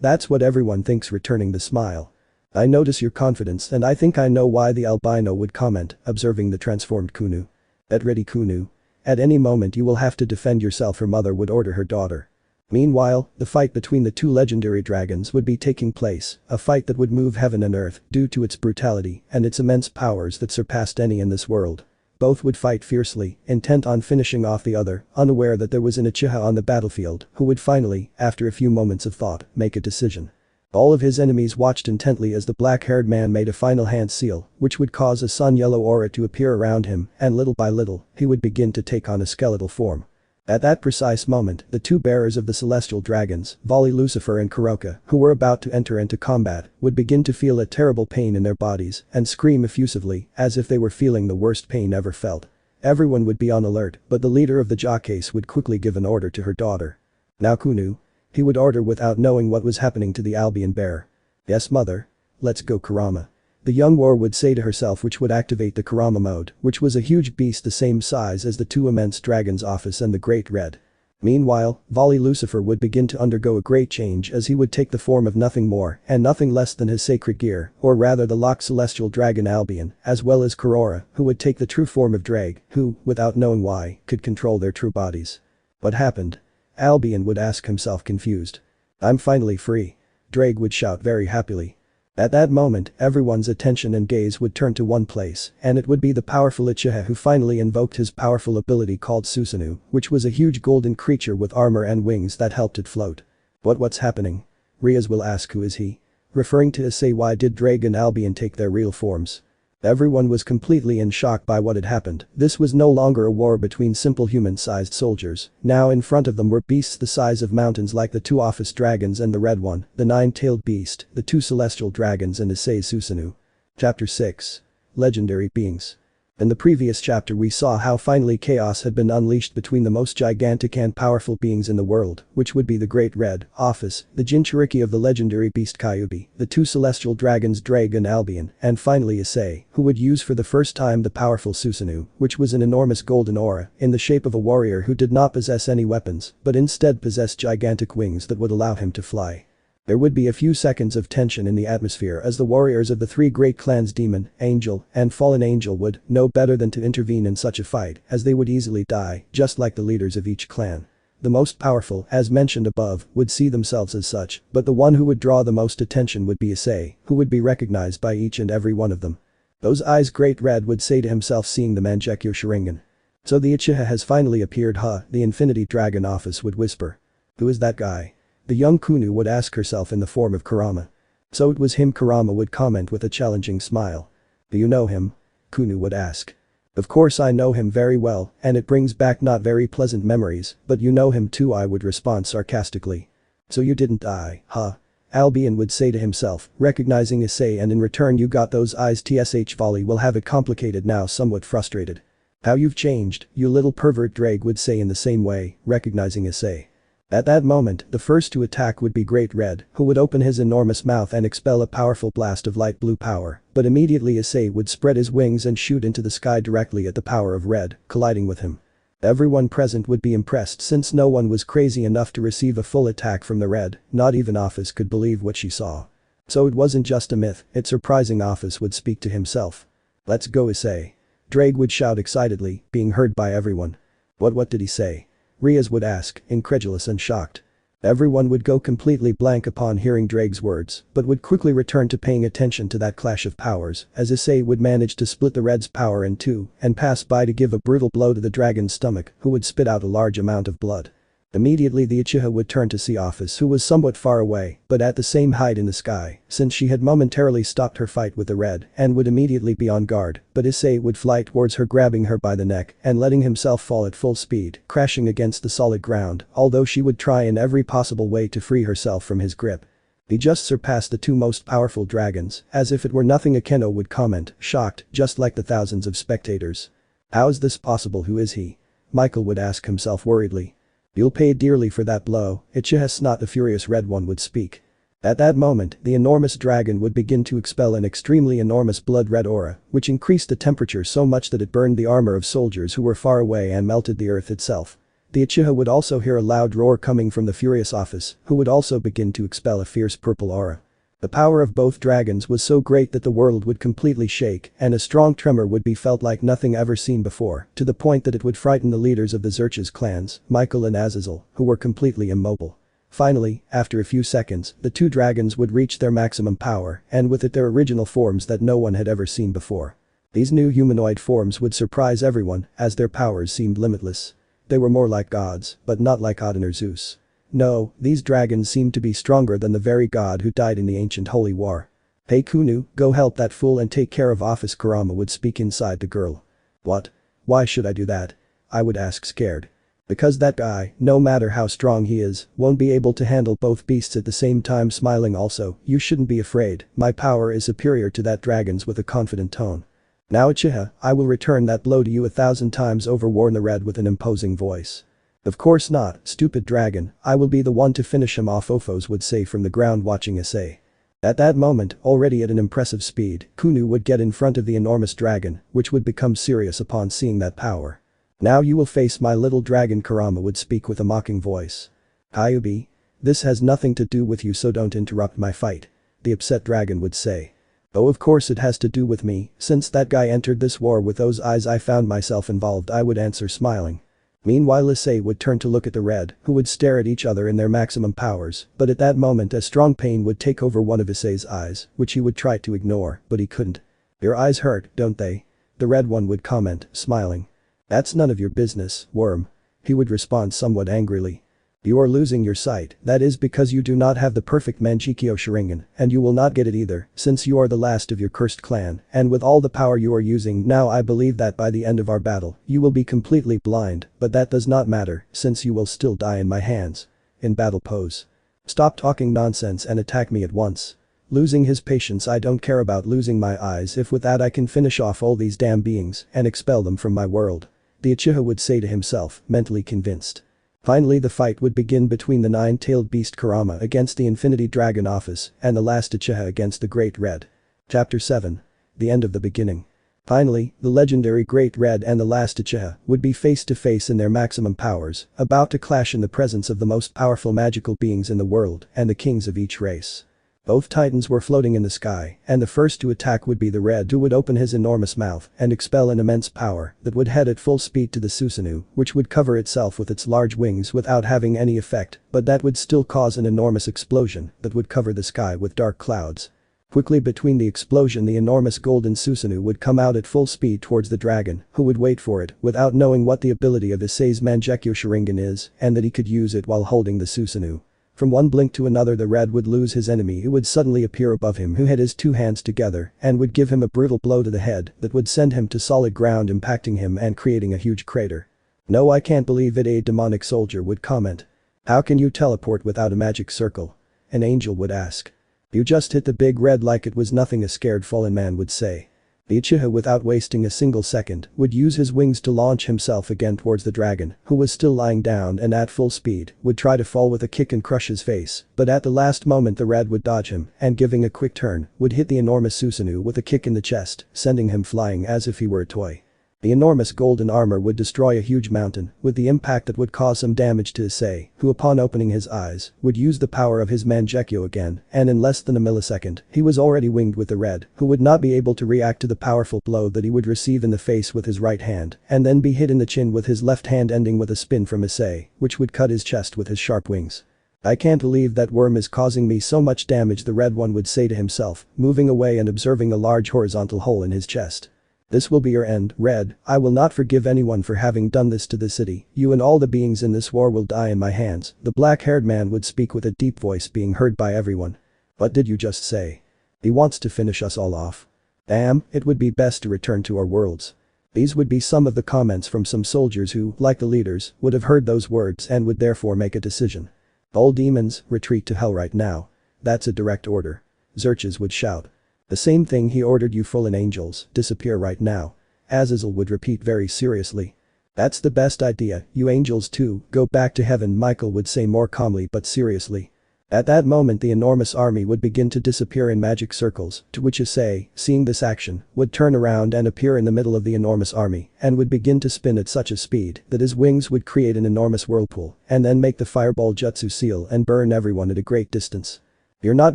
That's what everyone thinks," returning the smile. "I notice your confidence and I think I know why," the albino would comment, observing the transformed Kunu. "Get ready, Kunu. At any moment you will have to defend yourself," her mother would order her daughter. Meanwhile, the fight between the two legendary dragons would be taking place, a fight that would move heaven and earth due to its brutality and its immense powers that surpassed any in this world. Both would fight fiercely, intent on finishing off the other, unaware that there was an Uchiha on the battlefield who would finally, after a few moments of thought, make a decision. All of his enemies watched intently as the black-haired man made a final hand seal, which would cause a sun-yellow aura to appear around him, and little by little, he would begin to take on a skeletal form. At that precise moment, the two bearers of the celestial dragons, Volley Lucifer and Kuroka, who were about to enter into combat, would begin to feel a terrible pain in their bodies and scream effusively as if they were feeling the worst pain ever felt. Everyone would be on alert, but the leader of the jockeys would quickly give an order to her daughter. "Now Kunu." He would order without knowing what was happening to the Albion bear. "Yes mother. Let's go Kurama." The young war would say to herself, which would activate the Kurama mode, which was a huge beast the same size as the two immense dragons Office and the Great Red. Meanwhile, Volley Lucifer would begin to undergo a great change as he would take the form of nothing more and nothing less than his sacred gear, or rather the locked celestial dragon Albion, as well as Kurora, who would take the true form of Drake, who, without knowing why, could control their true bodies. "What happened?" Albion would ask himself, confused. "I'm finally free." Drake would shout very happily. At that moment, everyone's attention and gaze would turn to one place, and it would be the powerful Uchiha who finally invoked his powerful ability called Susanu, which was a huge golden creature with armor and wings that helped it float. What's happening?" Rias will ask. "Who is he?" Referring to Issei. "Why did Drake and Albion take their real forms?" Everyone was completely in shock by what had happened. This was no longer a war between simple human-sized soldiers. Now in front of them were beasts the size of mountains like the two office dragons and the red one, the nine-tailed beast, the two celestial dragons and Issei Susanu. Chapter 6. Legendary Beings. In the previous chapter we saw how finally chaos had been unleashed between the most gigantic and powerful beings in the world, which would be the Great Red, Office, the Jinchuriki of the legendary beast Kyubi, the two celestial dragons Drake and Albion, and finally Isay, who would use for the first time the powerful Susanu, which was an enormous golden aura, in the shape of a warrior who did not possess any weapons, but instead possessed gigantic wings that would allow him to fly. There would be a few seconds of tension in the atmosphere as the warriors of the three great clans Demon, Angel, and Fallen Angel would know better than to intervene in such a fight, as they would easily die, just like the leaders of each clan. The most powerful, as mentioned above, would see themselves as such, but the one who would draw the most attention would be Isay, who would be recognized by each and every one of them. "Those eyes Great Red would say to himself, seeing the Mangekyo Sharingan. "So the Uchiha has finally appeared, huh?" the Infinity Dragon Office would whisper. "Who is that guy?" The young Kunu would ask herself in the form of Kurama. "So it was him," Kurama would comment with a challenging smile. "Do you know him?" Kunu would ask. Of course I know him very well, and it brings back not very pleasant memories, but you know him too, I would respond sarcastically. So you didn't die, huh? Albion would say to himself, recognizing Issei, and in return you got those eyes. Tsh volley will have it complicated now, somewhat frustrated. How you've changed, you little pervert, Drake would say in the same way, recognizing Issei. At that moment, the first to attack would be Great Red, who would open his enormous mouth and expel a powerful blast of light blue power, but immediately Issei would spread his wings and shoot into the sky directly at the power of Red, colliding with him. Everyone present would be impressed since no one was crazy enough to receive a full attack from the Red, not even Office could believe what she saw. So it wasn't just a myth, it's surprising, Office would speak to himself. Let's go, Issei. Drake would shout excitedly, being heard by everyone. What did he say? Rias would ask, incredulous and shocked. Everyone would go completely blank upon hearing Drake's words, but would quickly return to paying attention to that clash of powers, as Issei would manage to split the Red's power in two and pass by to give a brutal blow to the dragon's stomach, who would spit out a large amount of blood. Immediately the Uchiha would turn to see Office, who was somewhat far away, but at the same height in the sky, since she had momentarily stopped her fight with the Red and would immediately be on guard, but Issei would fly towards her, grabbing her by the neck and letting himself fall at full speed, crashing against the solid ground, although she would try in every possible way to free herself from his grip. He just surpassed the two most powerful dragons, as if it were nothing, Akeno would comment, shocked, just like the thousands of spectators. How is this possible? Who is he? Michael would ask himself worriedly. You'll pay dearly for that blow, Uchiha Snot, the furious Red One would speak. At that moment, the enormous dragon would begin to expel an extremely enormous blood-red aura, which increased the temperature so much that it burned the armor of soldiers who were far away and melted the earth itself. The Uchiha would also hear a loud roar coming from the furious Office, who would also begin to expel a fierce purple aura. The power of both dragons was so great that the world would completely shake, and a strong tremor would be felt like nothing ever seen before, to the point that it would frighten the leaders of the Xerxes clans, Michael and Azazel, who were completely immobile. Finally, after a few seconds, the two dragons would reach their maximum power, and with it their original forms that no one had ever seen before. These new humanoid forms would surprise everyone, as their powers seemed limitless. They were more like gods, but not like Odin or Zeus. No, these dragons seemed to be stronger than the very god who died in the ancient holy war. Hey Kunu, go help that fool and take care of Office, Kurama would speak inside the girl. What? Why should I do that? I would ask, scared. Because that guy, no matter how strong he is, won't be able to handle both beasts at the same time, smiling also, you shouldn't be afraid, my power is superior to that dragon's with a confident tone. Now Uchiha, I will return that blow to you 1,000 times over, warned the Red with an imposing voice. Of course not, stupid dragon, I will be the one to finish him off, Ophos would say from the ground, watching Issei. At that moment, already at an impressive speed, Kunu would get in front of the enormous dragon, which would become serious upon seeing that power. Now you will face my little dragon, Kurama would speak with a mocking voice. Kyubi? This has nothing to do with you, so don't interrupt my fight. The upset dragon would say. Oh, of course it has to do with me, since that guy entered this war with those eyes, I found myself involved, I would answer, smiling. Meanwhile Issei would turn to look at the Red, who would stare at each other in their maximum powers, but at that moment a strong pain would take over one of Issei's eyes, which he would try to ignore, but he couldn't. Your eyes hurt, don't they? The Red One would comment, smiling. That's none of your business, worm. He would respond somewhat angrily. You are losing your sight, that is because you do not have the perfect Manjikyo Sharingan, and you will not get it either, since you are the last of your cursed clan, and with all the power you are using now, I believe that by the end of our battle, you will be completely blind, but that does not matter, since you will still die in my hands. In battle pose. Stop talking nonsense and attack me at once. Losing his patience, I don't care about losing my eyes if with that I can finish off all these damn beings and expel them from my world. The Uchiha would say to himself, mentally convinced. Finally the fight would begin between the nine-tailed beast Kurama against the Infinity Dragon Office and the last Uchiha against the Great Red. Chapter 7. The End of the Beginning. Finally, the legendary Great Red and the last Uchiha would be face to face in their maximum powers, about to clash in the presence of the most powerful magical beings in the world and the kings of each race. Both titans were floating in the sky, and the first to attack would be the Red, who would open his enormous mouth and expel an immense power that would head at full speed to the Susanu, which would cover itself with its large wings without having any effect, but that would still cause an enormous explosion that would cover the sky with dark clouds. Quickly between the explosion, the enormous golden Susanu would come out at full speed towards the dragon, who would wait for it without knowing what the ability of Issei's Mangekyo Sharingan is and that he could use it while holding the Susanu. From one blink to another the red would lose his enemy who would suddenly appear above him who had his two hands together and would give him a brutal blow to the head that would send him to solid ground impacting him and creating a huge crater. "No, I can't believe it," a demonic soldier would comment. "How can you teleport without a magic circle?" An angel would ask. "You just hit the big red like it was nothing," a scared fallen man would say. The Uchiha, without wasting a single second, would use his wings to launch himself again towards the dragon, who was still lying down and at full speed, would try to fall with a kick and crush his face, but at the last moment the red would dodge him and giving a quick turn, would hit the enormous Susanu with a kick in the chest, sending him flying as if he were a toy. The enormous golden armor would destroy a huge mountain, with the impact that would cause some damage to Issei, who upon opening his eyes, would use the power of his Mangekyo again, and in less than a millisecond, he was already winged with the red, who would not be able to react to the powerful blow that he would receive in the face with his right hand, and then be hit in the chin with his left hand ending with a spin from Issei, which would cut his chest with his sharp wings. "I can't believe that worm is causing me so much damage," the red one would say to himself, moving away and observing a large horizontal hole in his chest. "This will be your end, Red. I will not forgive anyone for having done this to the city. You and all the beings in this war will die in my hands," the black-haired man would speak with a deep voice being heard by everyone. "What did you just say? He wants to finish us all off. Damn, it would be best to return to our worlds." These would be some of the comments from some soldiers who, like the leaders, would have heard those words and would therefore make a decision. "All demons, retreat to hell right now. That's a direct order," Xerxes would shout. "The same thing he ordered you fallen angels, disappear right now." Azazel would repeat very seriously. "That's the best idea, you angels too, go back to heaven," Michael would say more calmly but seriously. At that moment the enormous army would begin to disappear in magic circles, to which Issei, seeing this action, would turn around and appear in the middle of the enormous army and would begin to spin at such a speed that his wings would create an enormous whirlpool and then make the fireball jutsu seal and burn everyone at a great distance. "You're not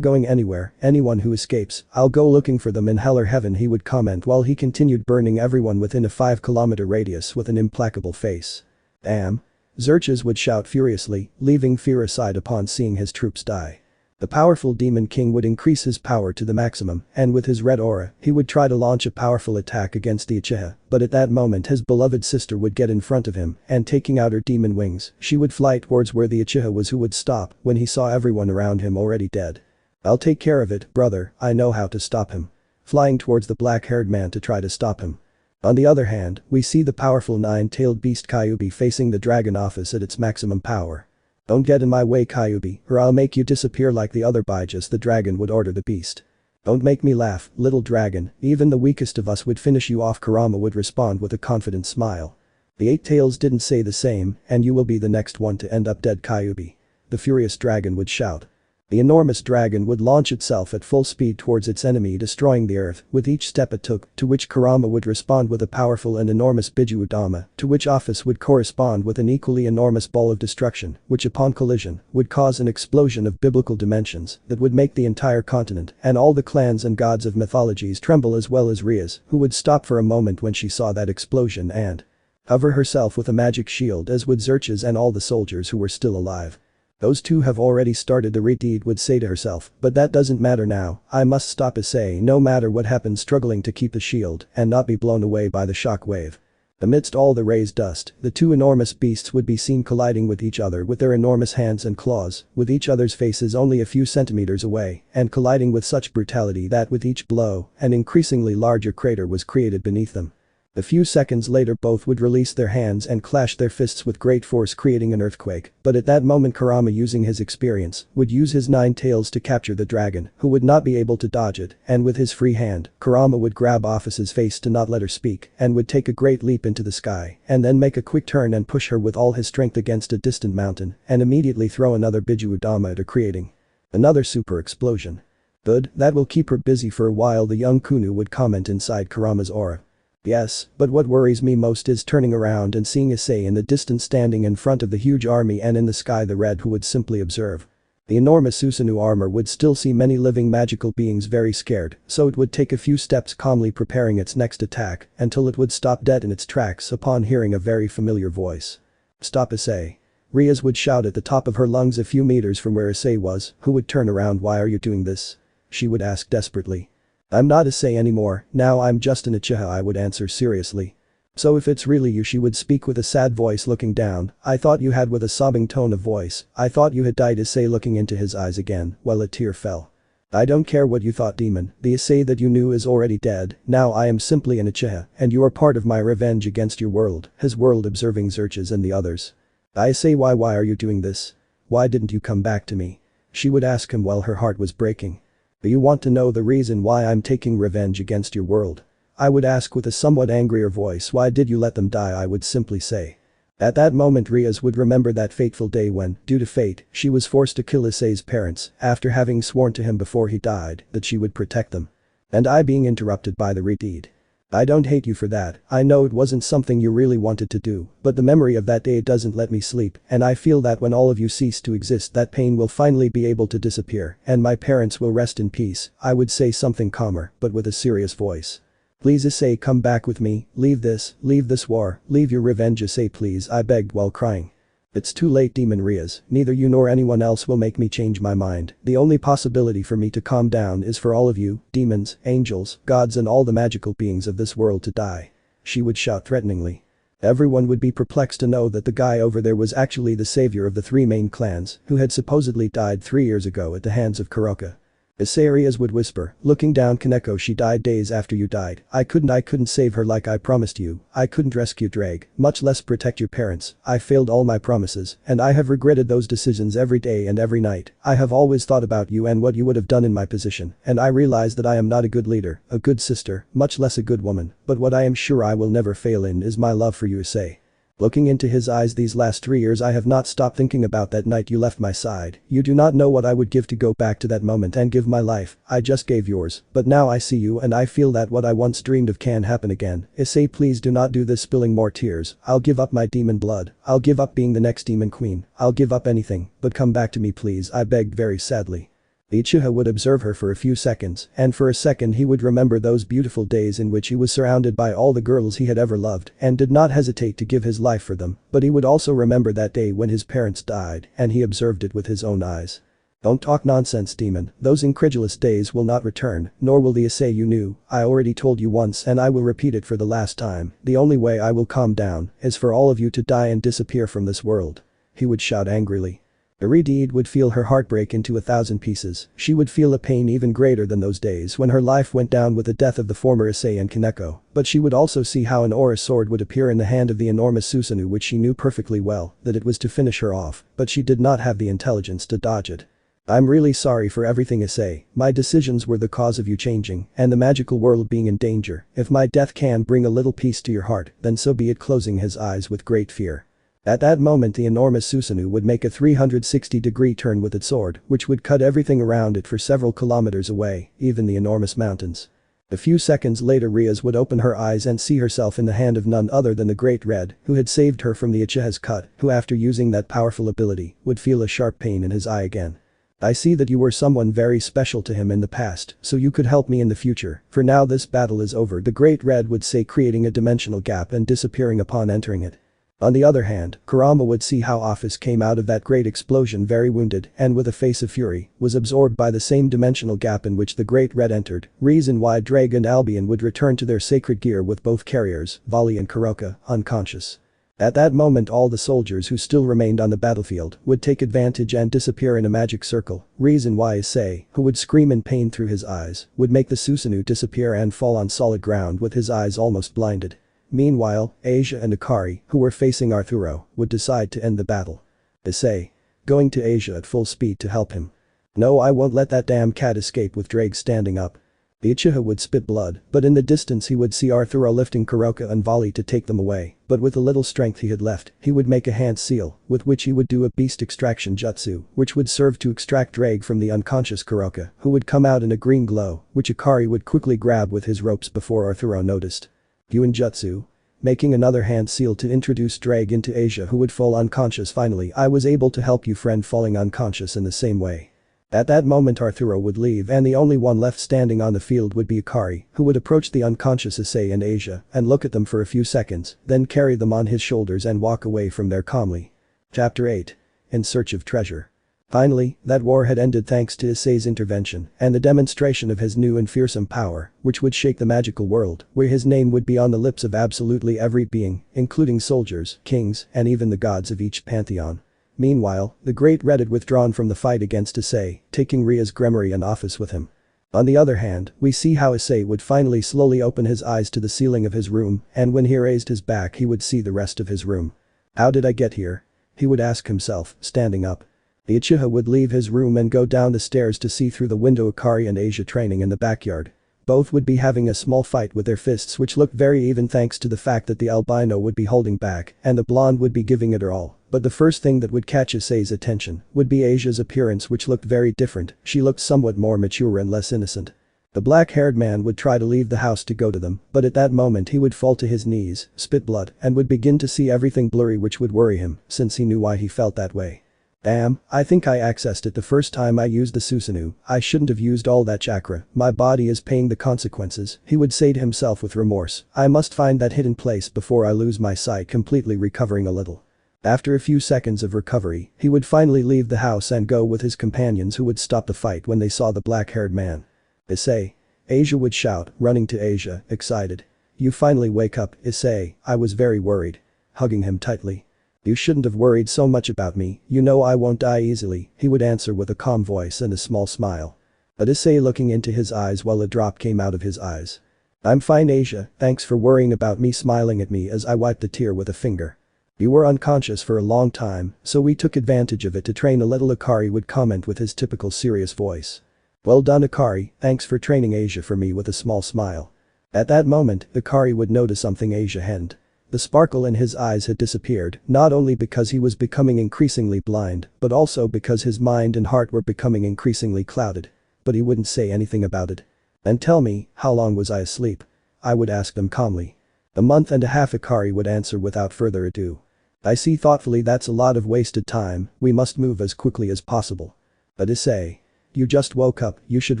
going anywhere, anyone who escapes, I'll go looking for them in hell or heaven," he would comment while he continued burning everyone within a 5-kilometer radius with an implacable face. "Damn." Xerxes would shout furiously, leaving fear aside upon seeing his troops die. The powerful demon king would increase his power to the maximum and with his red aura, he would try to launch a powerful attack against the Uchiha, but at that moment his beloved sister would get in front of him and taking out her demon wings, she would fly towards where the Uchiha was who would stop when he saw everyone around him already dead. "I'll take care of it, brother, I know how to stop him." Flying towards the black-haired man to try to stop him. On the other hand, we see the powerful nine-tailed beast Kyubi facing the dragon office at its maximum power. "Don't get in my way, Kyubi, or I'll make you disappear like the other Bijas," the dragon would order the beast. "Don't make me laugh, little dragon, even the weakest of us would finish you off," Kurama would respond with a confident smile. "The Eight Tails didn't say the same, and you will be the next one to end up dead, Kyubi," the furious dragon would shout. The enormous dragon would launch itself at full speed towards its enemy, destroying the earth with each step it took, to which Kurama would respond with a powerful and enormous Biju Udama, to which office would correspond with an equally enormous ball of destruction, which upon collision would cause an explosion of biblical dimensions that would make the entire continent and all the clans and gods of mythologies tremble, as well as Rias, who would stop for a moment when she saw that explosion and cover herself with a magic shield, as would Xerxes and all the soldiers who were still alive. "Those two have already started the redeed," would say to herself, "but that doesn't matter now, I must stop Issei no matter what happens, struggling to keep the shield and not be blown away by the shock wave." Amidst all the raised dust, the two enormous beasts would be seen colliding with each other with their enormous hands and claws, with each other's faces only a few centimeters away, and colliding with such brutality that with each blow, an increasingly larger crater was created beneath them. A few seconds later both would release their hands and clash their fists with great force, creating an earthquake, but at that moment Kurama, using his experience, would use his 9 tails to capture the dragon, who would not be able to dodge it, and with his free hand, Kurama would grab Office's face to not let her speak and would take a great leap into the sky and then make a quick turn and push her with all his strength against a distant mountain and immediately throw another Biju Udama at her, creating another super explosion. "Good, that will keep her busy for a while," the young Kunu would comment inside Kurama's aura. "Yes, but what worries me most is turning around and seeing Issei in the distance standing in front of the huge army, and in the sky the red who would simply observe." The enormous Susanu armor would still see many living magical beings very scared, so it would take a few steps calmly preparing its next attack until it would stop dead in its tracks upon hearing a very familiar voice. "Stop Issei." Rias would shout at the top of her lungs a few meters from where Issei was, who would turn around. "Why are you doing this?" she would ask desperately. "I'm not Issei anymore, now I'm just an Uchiha," I would answer seriously. So if it's really you, she would speak with a sad voice looking down. I thought you had, with a sobbing tone of voice. I thought you had died. Issei looking into his eyes again, while a tear fell. I don't care what you thought, demon. The Issei that you knew is already dead. Now I am simply an Uchiha, and you are part of my revenge against your world. His world, observing Zeldris and the others. I say, why are you doing this? Why didn't you come back to me? She would ask him while her heart was breaking. Do you want to know the reason why I'm taking revenge against your world? I would ask with a somewhat angrier voice, why did you let them die? I would simply say. At that moment Rias would remember that fateful day when, due to fate, she was forced to kill Issei's parents after having sworn to him before he died that she would protect them. And I being interrupted by the deed. I don't hate you for that. I know it wasn't something you really wanted to do, but the memory of that day doesn't let me sleep, and I feel that when all of you cease to exist, that pain will finally be able to disappear and my parents will rest in peace. I would say something calmer but with a serious voice. Please Issei, come back with me, leave this war, leave your revenge Issei, please, I begged while crying. It's too late, Demon Rias, neither you nor anyone else will make me change my mind. The only possibility for me to calm down is for all of you, demons, angels, gods and all the magical beings of this world to die. She would shout threateningly. Everyone would be perplexed to know that the guy over there was actually the savior of the three main clans who had supposedly died 3 years ago at the hands of Kuroka. Issei Rias would whisper, looking down, Kaneko, she died days after you died. I couldn't save her like I promised you. I couldn't rescue Drake, much less protect your parents. I failed all my promises, and I have regretted those decisions every day and every night. I have always thought about you and what you would have done in my position, and I realize that I am not a good leader, a good sister, much less a good woman, but what I am sure I will never fail in is my love for you, Issei. Looking into his eyes, these last 3 years I have not stopped thinking about that night you left my side. You do not know what I would give to go back to that moment and give my life. I just gave yours, but now I see you and I feel that what I once dreamed of can happen again. Issei, please do not do this, spilling more tears. I'll give up my demon blood. I'll give up being the next demon queen. I'll give up anything, but come back to me please, I begged very sadly. The Uchiha would observe her for a few seconds, and for a second he would remember those beautiful days in which he was surrounded by all the girls he had ever loved and did not hesitate to give his life for them, but he would also remember that day when his parents died and he observed it with his own eyes. Don't talk nonsense, demon, those incredulous days will not return, nor will the Issei you knew. I already told you once and I will repeat it for the last time, the only way I will calm down is for all of you to die and disappear from this world. He would shout angrily. Iridid would feel her heart break into 1,000 pieces. She would feel a pain even greater than those days when her life went down with the death of the former Issei and Kaneko, but she would also see how an aura sword would appear in the hand of the enormous Susanu, which she knew perfectly well that it was to finish her off, but she did not have the intelligence to dodge it. I'm really sorry for everything, Issei. My decisions were the cause of you changing and the magical world being in danger. If my death can bring a little peace to your heart, then so be it, closing his eyes with great fear. At that moment the enormous Susanu would make a 360-degree turn with its sword, which would cut everything around it for several kilometers away, even the enormous mountains. A few seconds later Rias would open her eyes and see herself in the hand of none other than the Great Red, who had saved her from the Uchiha's cut, who after using that powerful ability, would feel a sharp pain in his eye again. I see that you were someone very special to him in the past, so you could help me in the future. For now this battle is over, the Great Red would say, creating a dimensional gap and disappearing upon entering it. On the other hand, Kurama would see how Office came out of that great explosion very wounded and with a face of fury, was absorbed by the same dimensional gap in which the Great Red entered, reason why Drake and Albion would return to their sacred gear with both carriers, Volley and Kuroka, unconscious. At that moment all the soldiers who still remained on the battlefield would take advantage and disappear in a magic circle, reason why Isay, who would scream in pain through his eyes, would make the Susanu disappear and fall on solid ground with his eyes almost blinded. Meanwhile, Asia and Akari, who were facing Arturo, would decide to end the battle. Issei. Going to Asia at full speed to help him. No, I won't let that damn cat escape, with Drake standing up. The Uchiha would spit blood, but in the distance he would see Arturo lifting Kuroka and Volley to take them away, but with the little strength he had left, he would make a hand seal, with which he would do a beast extraction jutsu, which would serve to extract Drake from the unconscious Kuroka, who would come out in a green glow, which Akari would quickly grab with his ropes before Arturo noticed. Yuan jutsu. Making another hand seal to introduce Drake into Asia, who would fall unconscious. Finally, I was able to help you, friend, falling unconscious in the same way. At that moment Arturo would leave and the only one left standing on the field would be Akari, who would approach the unconscious Issei and Asia and look at them for a few seconds, then carry them on his shoulders and walk away from there calmly. Chapter 8. In Search of Treasure. Finally, that war had ended thanks to Issei's intervention and the demonstration of his new and fearsome power, which would shake the magical world, where his name would be on the lips of absolutely every being, including soldiers, kings, and even the gods of each pantheon. Meanwhile, the Great Red had withdrawn from the fight against Issei, taking Rias' Gremory in office with him. On the other hand, we see how Issei would finally slowly open his eyes to the ceiling of his room, and when he raised his back he would see the rest of his room. How did I get here? He would ask himself, standing up. The Uchiha would leave his room and go down the stairs to see through the window Akari and Asia training in the backyard. Both would be having a small fight with their fists, which looked very even thanks to the fact that the albino would be holding back and the blonde would be giving it her all. But the first thing that would catch Issei's attention would be Asia's appearance, which looked very different. She looked somewhat more mature and less innocent. The black-haired man would try to leave the house to go to them, but at that moment he would fall to his knees, spit blood, and would begin to see everything blurry, which would worry him since he knew why he felt that way. Damn, I think I accessed it the first time I used the Susanu. I shouldn't have used all that chakra. My body is paying the consequences, he would say to himself with remorse. I must find that hidden place before I lose my sight, completely recovering a little. After a few seconds of recovery, he would finally leave the house and go with his companions, who would stop the fight when they saw the black-haired man. Issei. Asia would shout, running to Asia, excited. You finally wake up, Issei, I was very worried. Hugging him tightly. You shouldn't have worried so much about me, you know I won't die easily, he would answer with a calm voice and a small smile. But Issei looking into his eyes while a drop came out of his eyes. I'm fine, Asia, thanks for worrying about me, smiling at me as I wiped the tear with a finger. You were unconscious for a long time, so we took advantage of it to train a little, Akari would comment with his typical serious voice. Well done, Akari, thanks for training Asia for me, with a small smile. At that moment, Akari would notice something Asia hadn't. The sparkle in his eyes had disappeared, not only because he was becoming increasingly blind, but also because his mind and heart were becoming increasingly clouded. But he wouldn't say anything about it. And tell me, how long was I asleep? I would ask them calmly. A month and a half, Akari would answer without further ado. I see, thoughtfully, that's a lot of wasted time, we must move as quickly as possible. But Issei. You just woke up, you should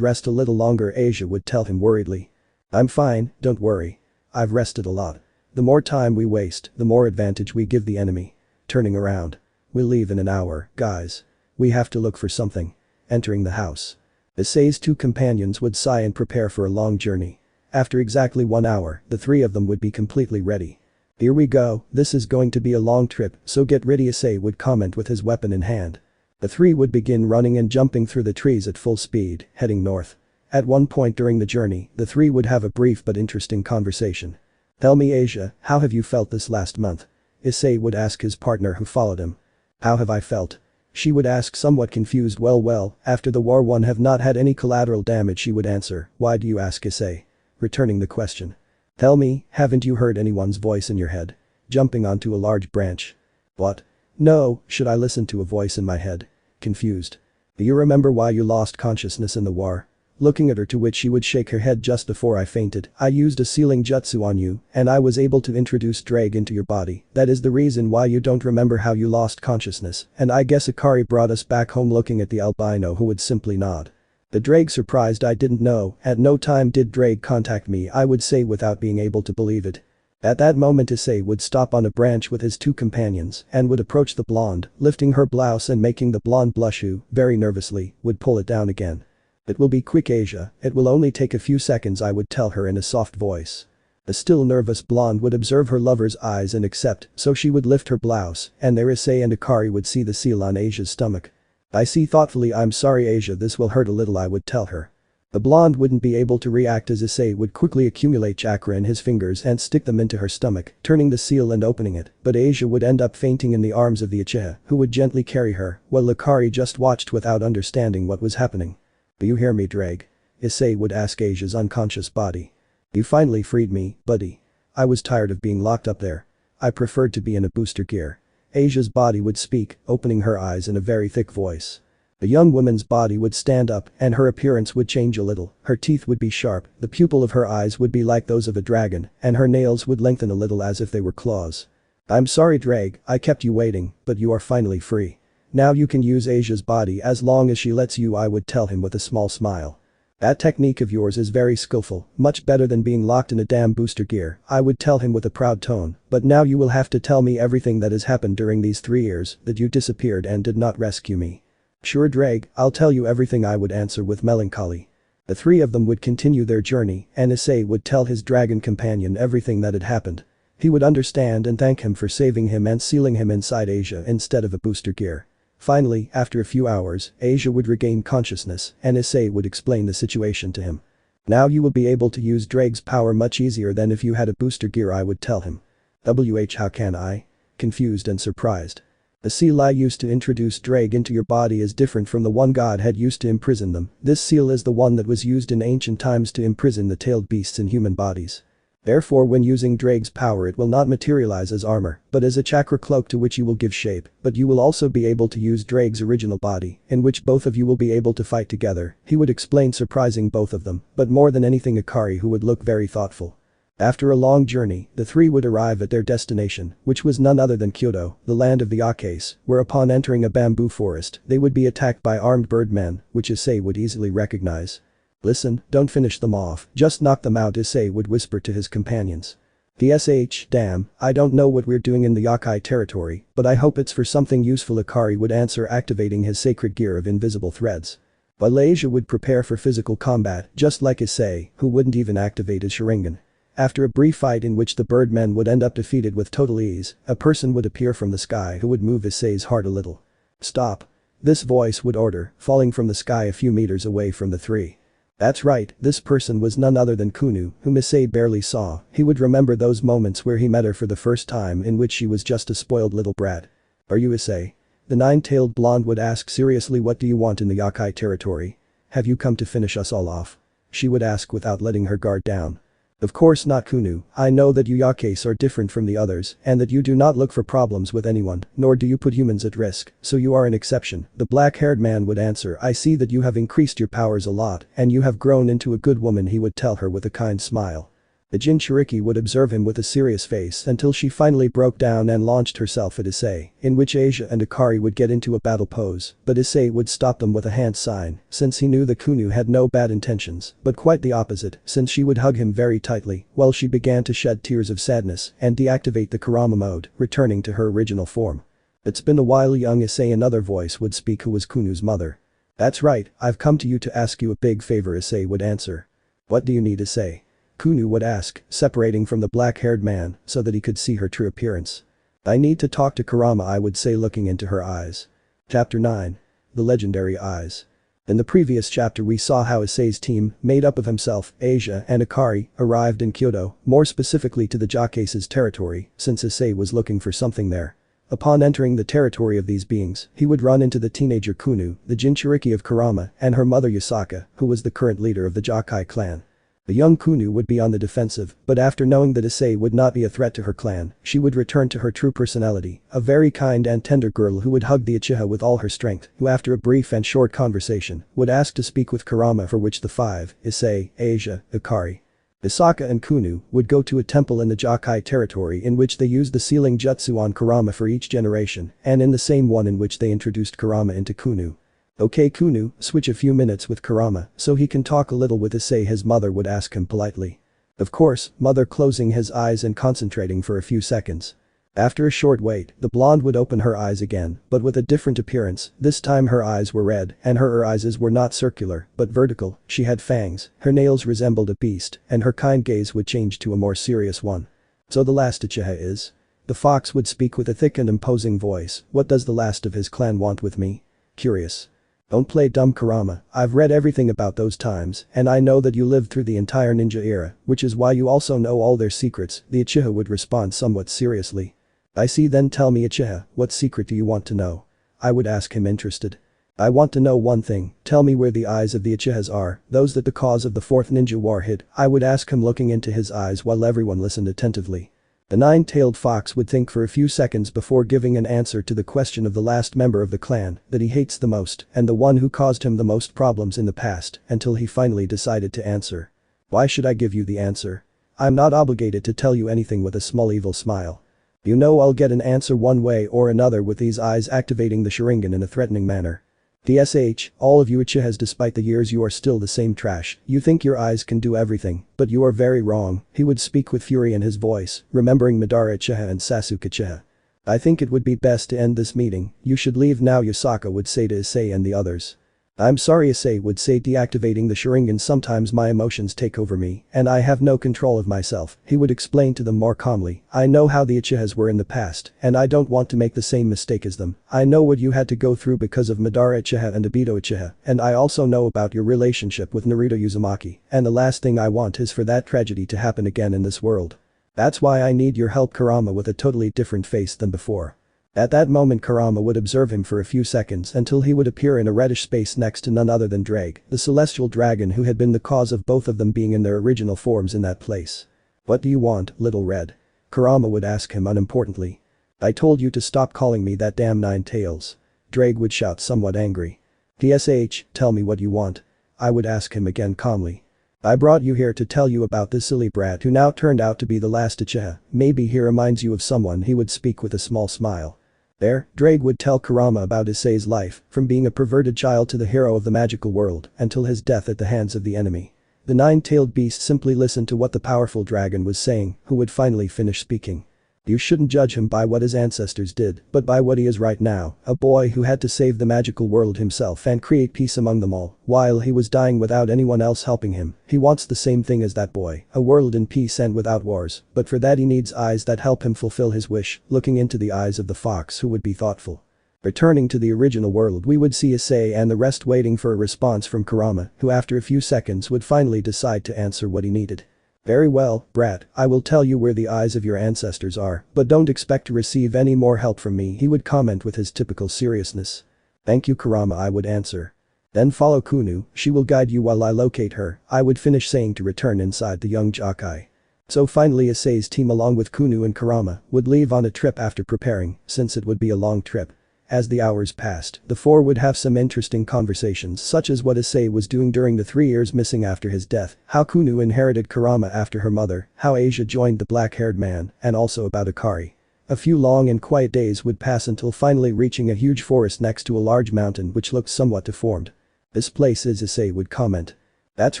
rest a little longer, Asia would tell him worriedly. I'm fine, don't worry. I've rested a lot. The more time we waste, the more advantage we give the enemy. Turning around. We'll leave in an hour, guys. We have to look for something. Entering the house. Issei's two companions would sigh and prepare for a long journey. After exactly 1 hour, the three of them would be completely ready. Here we go, this is going to be a long trip, so get ready, Issei would comment with his weapon in hand. The three would begin running and jumping through the trees at full speed, heading north. At one point during the journey, the three would have a brief but interesting conversation. Tell me, Asia, how have you felt this last month? Issei would ask his partner who followed him. How have I felt? She would ask, somewhat confused. Well, after the war one have not had any collateral damage, she would answer. Why do you ask, Issei? Returning the question. Tell me, haven't you heard anyone's voice in your head? Jumping onto a large branch. What? No, should I listen to a voice in my head? Confused. Do you remember why you lost consciousness in the war? Looking at her, to which she would shake her head. Just before I fainted, I used a sealing jutsu on you, and I was able to introduce Drag into your body. That is the reason why you don't remember how you lost consciousness, and I guess Akari brought us back home. Looking at the albino, who would simply nod. The Drag surprised. I didn't know, at no time did Drag contact me, I would say without being able to believe it. At that moment, Issei would stop on a branch with his two companions and would approach the blonde, lifting her blouse and making the blonde blush, who, very nervously, would pull it down again. It will be quick, Asia, it will only take a few seconds, I would tell her in a soft voice. The still nervous blonde would observe her lover's eyes and accept, so she would lift her blouse, and there Issei and Akari would see the seal on Asia's stomach. I see, thoughtfully. I'm sorry, Asia, this will hurt a little, I would tell her. The blonde wouldn't be able to react as Issei would quickly accumulate chakra in his fingers and stick them into her stomach, turning the seal and opening it, but Asia would end up fainting in the arms of the Uchiha, who would gently carry her, while Akari just watched without understanding what was happening. Do you hear me, Drag? Issei would ask Asia's unconscious body. You finally freed me, buddy. I was tired of being locked up there. I preferred to be in a booster gear. Asia's body would speak, opening her eyes in a very thick voice. The young woman's body would stand up and her appearance would change a little. Her teeth would be sharp, the pupil of her eyes would be like those of a dragon, and her nails would lengthen a little as if they were claws. I'm sorry, Drag, I kept you waiting, but you are finally free. Now you can use Asia's body as long as she lets you, I would tell him with a small smile. That technique of yours is very skillful, much better than being locked in a damn booster gear, I would tell him with a proud tone, but now you will have to tell me everything that has happened during these 3 years that you disappeared and did not rescue me. Sure Drake, I'll tell you everything, I would answer with melancholy. The three of them would continue their journey and Issei would tell his dragon companion everything that had happened. He would understand and thank him for saving him and sealing him inside Asia instead of a booster gear. Finally, after a few hours, Asia would regain consciousness and Issei would explain the situation to him. Now you will be able to use Drake's power much easier than if you had a booster gear, I would tell him. How can I? Confused and surprised. The seal I used to introduce Drake into your body is different from the one God had used to imprison them. This seal is the one that was used in ancient times to imprison the tailed beasts in human bodies. Therefore when using Drake's power it will not materialize as armor, but as a chakra cloak to which you will give shape, but you will also be able to use Drake's original body, in which both of you will be able to fight together, he would explain, surprising both of them, but more than anything Akari, who would look very thoughtful. After a long journey, the three would arrive at their destination, which was none other than Kyoto, the land of the Akase, where upon entering a bamboo forest, they would be attacked by armed birdmen, which Issei would easily recognize. Listen, don't finish them off, just knock them out, Issei would whisper to his companions. Damn, I don't know what we're doing in the Yakai territory, but I hope it's for something useful, Akari would answer, activating his sacred gear of invisible threads. While Asia would prepare for physical combat, just like Issei, who wouldn't even activate his Sharingan. After a brief fight in which the birdmen would end up defeated with total ease, a person would appear from the sky who would move Issei's heart a little. Stop. This voice would order, falling from the sky a few meters away from the three. That's right, this person was none other than Kunu, whom Issei barely saw. He would remember those moments where he met her for the first time, in which she was just a spoiled little brat. Are you Issei? The nine-tailed blonde would ask seriously. What do you want in the Yakai territory? Have you come to finish us all off? She would ask without letting her guard down. Of course not, Kunu, I know that you Yakase are different from the others and that you do not look for problems with anyone, nor do you put humans at risk, so you are an exception, the black-haired man would answer. I see that you have increased your powers a lot and you have grown into a good woman, he would tell her with a kind smile. The Jinchuriki would observe him with a serious face until she finally broke down and launched herself at Issei, in which Asia and Akari would get into a battle pose, but Issei would stop them with a hand sign, since he knew that Kunu had no bad intentions, but quite the opposite, since she would hug him very tightly, while she began to shed tears of sadness and deactivate the Kurama mode, returning to her original form. It's been a while, young Issei, another voice would speak, who was Kunu's mother. That's right, I've come to you to ask you a big favor, Issei would answer. What do you need, Issei? Kunu would ask, separating from the black-haired man so that he could see her true appearance. I need to talk to Kurama, I would say, looking into her eyes. Chapter 9. The Legendary Eyes. In the previous chapter we saw how Issei's team, made up of himself, Asia and Akari, arrived in Kyoto, more specifically to the Jakase's territory, since Issei was looking for something there. Upon entering the territory of these beings, he would run into the teenager Kunu, the Jinchuriki of Kurama, and her mother Yasaka, who was the current leader of the Jakai clan. The young Kunu would be on the defensive, but after knowing that Issei would not be a threat to her clan, she would return to her true personality, a very kind and tender girl who would hug the Uchiha with all her strength, who after a brief and short conversation, would ask to speak with Kurama, for which the five, Issei, Asia, Akari, Yasaka and Kunu, would go to a temple in the Jakai territory in which they used the sealing jutsu on Kurama for each generation, and in the same one in which they introduced Kurama into Kunu. Okay Kunu, switch a few minutes with Kurama so he can talk a little with Issei, his mother would ask him politely. Of course, mother, closing his eyes and concentrating for a few seconds. After a short wait, the blonde would open her eyes again, but with a different appearance. This time her eyes were red and her eyes were not circular, but vertical. She had fangs, her nails resembled a beast, and her kind gaze would change to a more serious one. So the last Uchiha is? The fox would speak with a thick and imposing voice. What does the last of his clan want with me? Curious. Don't play dumb, Kurama, I've read everything about those times and I know that you lived through the entire ninja era, which is why you also know all their secrets, the Uchiha would respond somewhat seriously. I see, then tell me, Uchiha, what secret do you want to know? I would ask him, interested. I want to know one thing, tell me where the eyes of the Uchihas are, those that the cause of the fourth ninja war hid, I would ask him, looking into his eyes while everyone listened attentively. The nine-tailed fox would think for a few seconds before giving an answer to the question of the last member of the clan that he hates the most and the one who caused him the most problems in the past, until he finally decided to answer. Why should I give you the answer? I'm not obligated to tell you anything, with a small evil smile. You know I'll get an answer one way or another, with these eyes activating the Sharingan in a threatening manner. DSH, all of you Uchihas, despite the years you are still the same trash. You think your eyes can do everything, but you are very wrong, he would speak with fury in his voice, remembering Madara Uchiha and Sasuke Uchiha. I think it would be best to end this meeting, you should leave now, Yasaka would say to Issei and the others. I'm sorry, Issei would say, deactivating the Sharingan, sometimes my emotions take over me and I have no control of myself, he would explain to them more calmly. I know how the Uchihas were in the past and I don't want to make the same mistake as them. I know what you had to go through because of Madara Uchiha and Obito Uchiha, and I also know about your relationship with Naruto Uzumaki, and the last thing I want is for that tragedy to happen again in this world. That's why I need your help, Kurama with a totally different face than before. At that moment Kurama would observe him for a few seconds until he would appear in a reddish space next to none other than Drake, the celestial dragon who had been the cause of both of them being in their original forms in that place. What do you want, little red? Kurama would ask him unimportantly. I told you to stop calling me that, damn nine tails. Drake would shout, somewhat angry. TSH, tell me what you want. I would ask him again calmly. I brought you here to tell you about this silly brat who now turned out to be the last Uchiha. Maybe he reminds you of someone, he would speak with a small smile. There, Drake would tell Kurama about Issei's life, from being a perverted child to the hero of the magical world, until his death at the hands of the enemy. The nine-tailed beast simply listened to what the powerful dragon was saying, who would finally finish speaking. You shouldn't judge him by what his ancestors did, but by what he is right now, a boy who had to save the magical world himself and create peace among them all, while he was dying without anyone else helping him. He wants the same thing as that boy, a world in peace and without wars, but for that he needs eyes that help him fulfill his wish, looking into the eyes of the fox who would be thoughtful. Returning to the original world, we would see Issei and the rest waiting for a response from Kurama, who after a few seconds would finally decide to answer what he needed. Very well, brat, I will tell you where the eyes of your ancestors are, but don't expect to receive any more help from me, he would comment with his typical seriousness. Thank you, Kurama, I would answer. Then follow Kunu, she will guide you while I locate her, I would finish saying to return inside the young Jokai. So finally Issei's team along with Kunu and Kurama would leave on a trip after preparing, since it would be a long trip. As the hours passed, the four would have some interesting conversations, such as what Issei was doing during the 3 years missing after his death, how Kunu inherited Kurama after her mother, how Asia joined the black-haired man, and also about Akari. A few long and quiet days would pass until finally reaching a huge forest next to a large mountain which looked somewhat deformed. This place is, Issei would comment. That's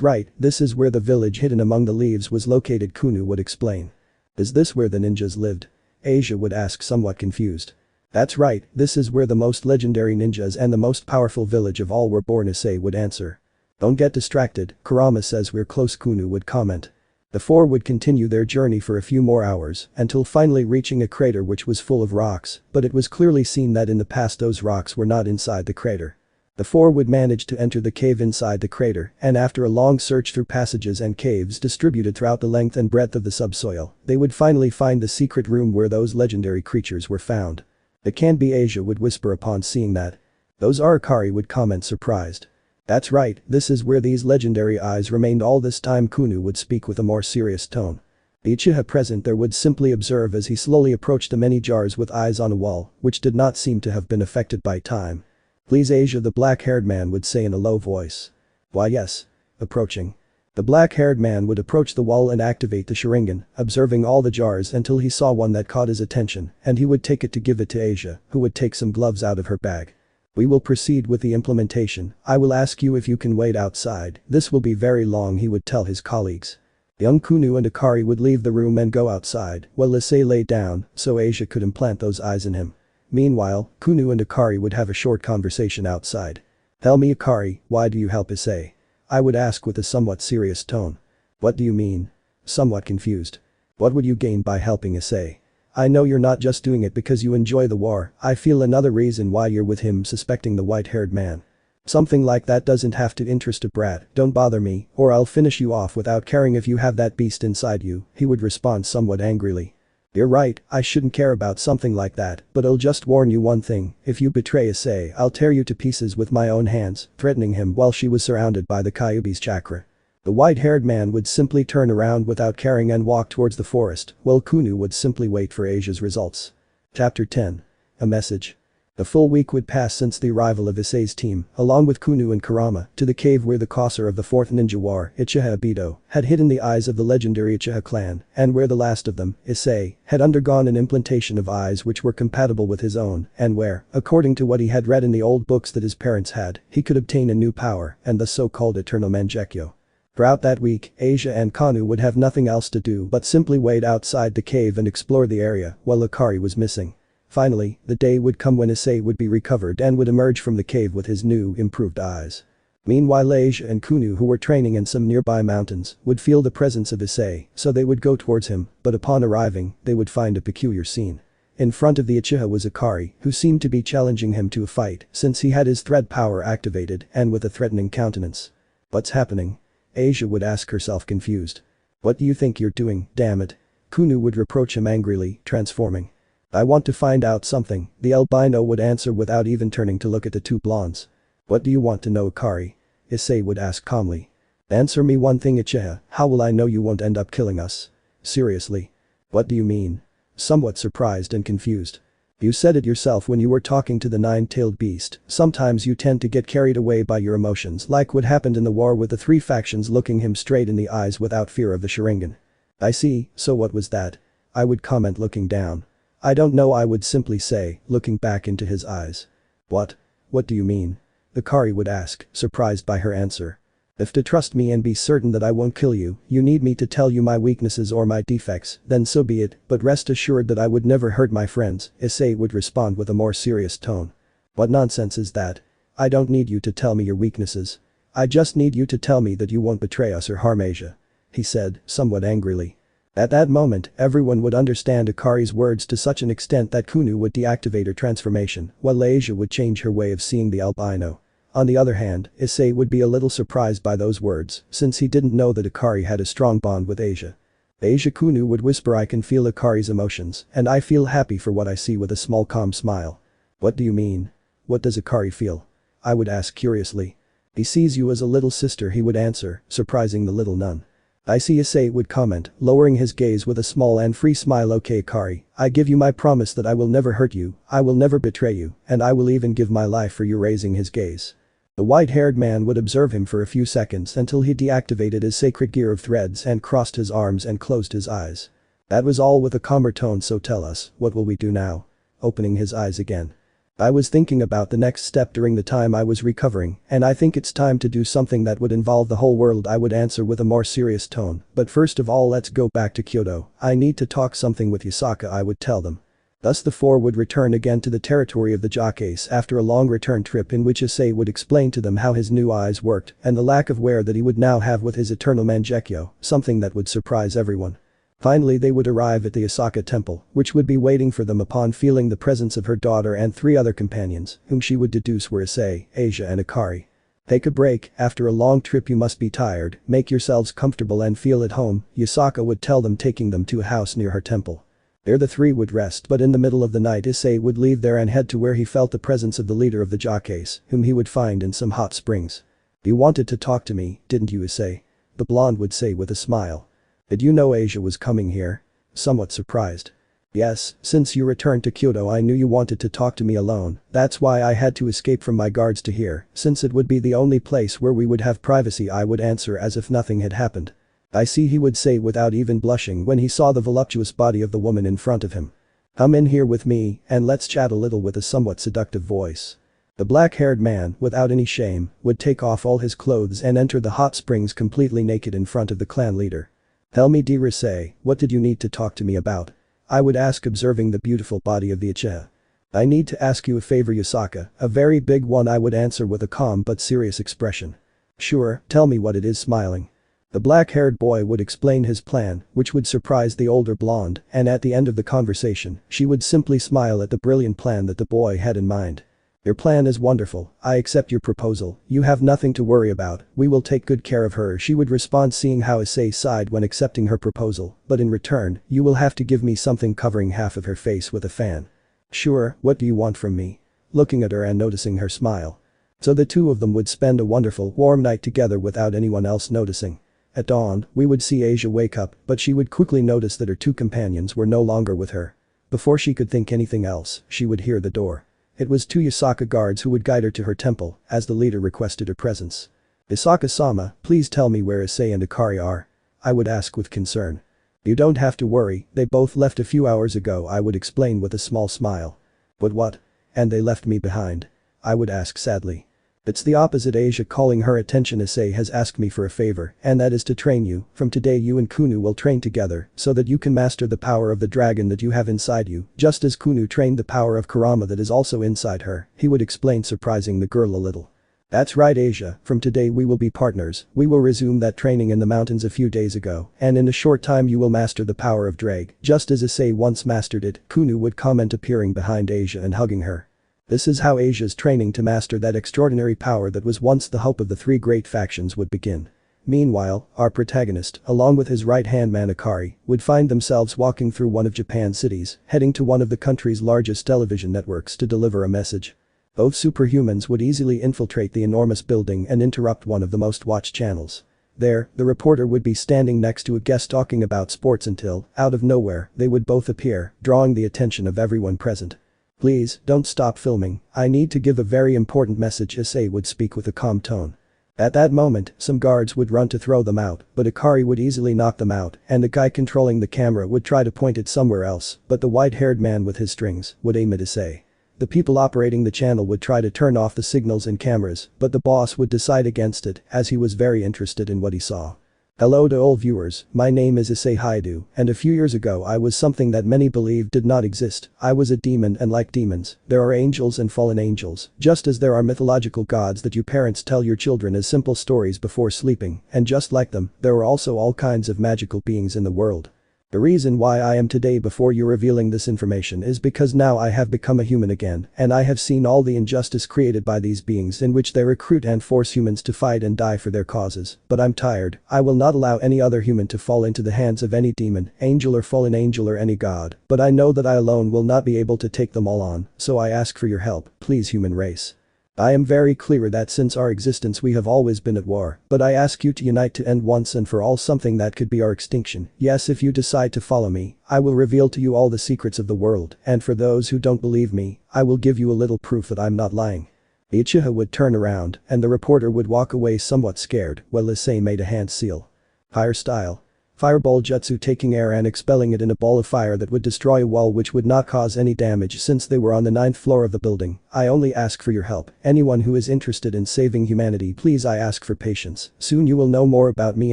right, this is where the village hidden among the leaves was located, Kunu would explain. Is this where the ninjas lived? Asia would ask, somewhat confused. That's right, this is where the most legendary ninjas and the most powerful village of all were born, Issei would answer. Don't get distracted, Kurama says we're close, Kunu would comment. The four would continue their journey for a few more hours, until finally reaching a crater which was full of rocks, but it was clearly seen that in the past those rocks were not inside the crater. The four would manage to enter the cave inside the crater, and after a long search through passages and caves distributed throughout the length and breadth of the subsoil, they would finally find the secret room where those legendary creatures were found. It can't be, Asia would whisper upon seeing that. Those are, Akari would comment surprised. That's right, this is where these legendary eyes remained all this time, Kunu would speak with a more serious tone. The Uchiha present there would simply observe as he slowly approached the many jars with eyes on a wall, which did not seem to have been affected by time. Please, Asia, the black-haired man would say in a low voice. Why yes. Approaching. The black-haired man would approach the wall and activate the Sharingan, observing all the jars until he saw one that caught his attention, and he would take it to give it to Asia, who would take some gloves out of her bag. We will proceed with the implementation, I will ask you if you can wait outside, this will be very long, he would tell his colleagues. Young Kunu and Akari would leave the room and go outside, while Issei lay down, so Asia could implant those eyes in him. Meanwhile, Kunu and Akari would have a short conversation outside. Tell me, Akari, why do you help Issei? I would ask with a somewhat serious tone. What do you mean? Somewhat confused. What would you gain by helping Issei? I know you're not just doing it because you enjoy the war, I feel another reason why you're with him, suspecting the white-haired man. Something like that doesn't have to interest a brat, don't bother me, or I'll finish you off without caring if you have that beast inside you, he would respond somewhat angrily. You're right, I shouldn't care about something like that, but I'll just warn you one thing, if you betray Issei I'll tear you to pieces with my own hands, threatening him while she was surrounded by the Kyuubi's chakra. The white-haired man would simply turn around without caring and walk towards the forest, while Kunu would simply wait for Asia's results. Chapter 10. A message. A full week would pass since the arrival of Issei's team, along with Kunu and Kurama, to the cave where the causer of the 4th Ninja War, Uchiha Obito, had hidden the eyes of the legendary Uchiha clan, and where the last of them, Issei, had undergone an implantation of eyes which were compatible with his own, and where, according to what he had read in the old books that his parents had, he could obtain a new power, and the so-called Eternal Mangekyo. Throughout that week, Asia and Kanu would have nothing else to do but simply wait outside the cave and explore the area while Akari was missing. Finally, the day would come when Issei would be recovered and would emerge from the cave with his new, improved eyes. Meanwhile Asia and Kunu, who were training in some nearby mountains, would feel the presence of Issei, so they would go towards him, but upon arriving, they would find a peculiar scene. In front of the Uchiha was Akari, who seemed to be challenging him to a fight since he had his thread power activated and with a threatening countenance. "What's happening?" Asia would ask herself confused. "What do you think you're doing, damn it?" Kunu would reproach him angrily, transforming. "I want to find out something," the albino would answer without even turning to look at the two blondes. "What do you want to know, Akari?" Issei would ask calmly. "Answer me one thing, Uchiha, how will I know you won't end up killing us? Seriously? What do you mean?" Somewhat surprised and confused. "You said it yourself when you were talking to the nine-tailed beast, sometimes you tend to get carried away by your emotions like what happened in the war with the three factions looking him straight in the eyes without fear of the Sharingan." "I see, so what was that?" I would comment looking down. "I don't know," I would simply say, looking back into his eyes. "What? What do you mean?" Akari would ask, surprised by her answer. "If to trust me and be certain that I won't kill you, you need me to tell you my weaknesses or my defects, then so be it, but rest assured that I would never hurt my friends," Issei would respond with a more serious tone. "What nonsense is that? I don't need you to tell me your weaknesses. I just need you to tell me that you won't betray us or harm Asia," he said, somewhat angrily. At that moment, everyone would understand Akari's words to such an extent that Kunu would deactivate her transformation, while Asia would change her way of seeing the albino. On the other hand, Issei would be a little surprised by those words, since he didn't know that Akari had a strong bond with Asia. Asia Kunu would whisper, "I can feel Akari's emotions, and I feel happy for what I see," with a small calm smile. "What do you mean? What does Akari feel?" I would ask curiously. "He sees you as a little sister," he would answer, surprising the little nun. "I see," Issei would comment, lowering his gaze with a small and free smile. "Okay, Akari, I give you my promise that I will never hurt you, I will never betray you, and I will even give my life for you." Raising his gaze. The white-haired man would observe him for a few seconds until he deactivated his sacred gear of threads and crossed his arms and closed his eyes. That was all, with a calmer tone. "So tell us, what will we do now?" Opening his eyes again. "I was thinking about the next step during the time I was recovering, and I think it's time to do something that would involve the whole world," I would answer with a more serious tone. "But first of all, let's go back to Kyoto. I need to talk something with Yasaka," I would tell them. Thus the four would return again to the territory of the jockeys after a long return trip in which Issei would explain to them how his new eyes worked and the lack of wear that he would now have with his eternal Mangekyo, something that would surprise everyone. Finally they would arrive at the Asaka temple, which would be waiting for them upon feeling the presence of her daughter and three other companions, whom she would deduce were Issei, Asia and Akari. "Take a break, after a long trip you must be tired, make yourselves comfortable and feel at home," Yasaka would tell them, taking them to a house near her temple. There the three would rest, but in the middle of the night Issei would leave there and head to where he felt the presence of the leader of the jockeys, whom he would find in some hot springs. "You wanted to talk to me, didn't you, Issei?" the blonde would say with a smile. "Did you know Asia was coming here?" Somewhat surprised. "Yes, since you returned to Kyoto I knew you wanted to talk to me alone, that's why I had to escape from my guards to here, since it would be the only place where we would have privacy," I would answer as if nothing had happened. "I see," he would say without even blushing when he saw the voluptuous body of the woman in front of him. "Come in here with me and let's chat a little," with a somewhat seductive voice. The black-haired man, without any shame, would take off all his clothes and enter the hot springs completely naked in front of the clan leader. "Tell me, dear Issei, what did you need to talk to me about?" I would ask, observing the beautiful body of the Uchiha. "I need to ask you a favor, Yasaka, a very big one," I would answer with a calm but serious expression. "Sure, tell me what it is," smiling. The black-haired boy would explain his plan, which would surprise the older blonde, and at the end of the conversation, she would simply smile at the brilliant plan that the boy had in mind. "Your plan is wonderful, I accept your proposal, you have nothing to worry about, we will take good care of her," she would respond, seeing how Issei sighed when accepting her proposal, "but in return, you will have to give me something," covering half of her face with a fan. "Sure, what do you want from me?" Looking at her and noticing her smile. So the two of them would spend a wonderful, warm night together without anyone else noticing. At dawn, we would see Asia wake up, but she would quickly notice that her two companions were no longer with her. Before she could think anything else, she would hear the door. It was two Yasaka guards who would guide her to her temple, as the leader requested her presence. "Yasaka-sama, please tell me where Issei and Akari are," I would ask with concern. "You don't have to worry, they both left a few hours ago," I would explain with a small smile. "But what? And they left me behind?" I would ask sadly. It's the opposite. Asia calling her attention. Issei has asked me for a favor, and that is to train you. From today you and Kunu will train together so that you can master the power of the dragon that you have inside you, just as Kunu trained the power of Kurama that is also inside her, he would explain, surprising the girl a little. That's right, Asia, from today we will be partners. We will resume that training in the mountains a few days ago, and in a short time you will master the power of Drag, just as Issei once mastered it, Kunu would comment, appearing behind Asia and hugging her. This is how Asia's training to master that extraordinary power that was once the hope of the three great factions would begin. Meanwhile, our protagonist, along with his right-hand man Akari, would find themselves walking through one of Japan's cities, heading to one of the country's largest television networks to deliver a message. Both superhumans would easily infiltrate the enormous building and interrupt one of the most watched channels. There, the reporter would be standing next to a guest talking about sports until, out of nowhere, they would both appear, drawing the attention of everyone present. Please, don't stop filming, I need to give a very important message, Issei would speak with a calm tone. At that moment, some guards would run to throw them out, but Akari would easily knock them out, and the guy controlling the camera would try to point it somewhere else, but the white-haired man with his strings would aim at Issei. The people operating the channel would try to turn off the signals and cameras, but the boss would decide against it, as he was very interested in what he saw. Hello to all viewers, my name is Issei Haidu, and a few years ago I was something that many believed did not exist. I was a demon, and like demons, there are angels and fallen angels, just as there are mythological gods that you parents tell your children as simple stories before sleeping, and just like them, there are also all kinds of magical beings in the world. The reason why I am today before you revealing this information is because now I have become a human again, and I have seen all the injustice created by these beings in which they recruit and force humans to fight and die for their causes, but I'm tired. I will not allow any other human to fall into the hands of any demon, angel or fallen angel or any god, but I know that I alone will not be able to take them all on, so I ask for your help, please human race. I am very clear that since our existence we have always been at war, but I ask you to unite to end once and for all something that could be our extinction. Yes, if you decide to follow me, I will reveal to you all the secrets of the world, and for those who don't believe me, I will give you a little proof that I'm not lying. Uchiha would turn around, and the reporter would walk away somewhat scared, while Issei made a hand seal. Fire style. Fireball jutsu, taking air and expelling it in a ball of fire that would destroy a wall which would not cause any damage since they were on the 9th floor of the building. I only ask for your help. Anyone who is interested in saving humanity, please, I ask for patience. Soon you will know more about me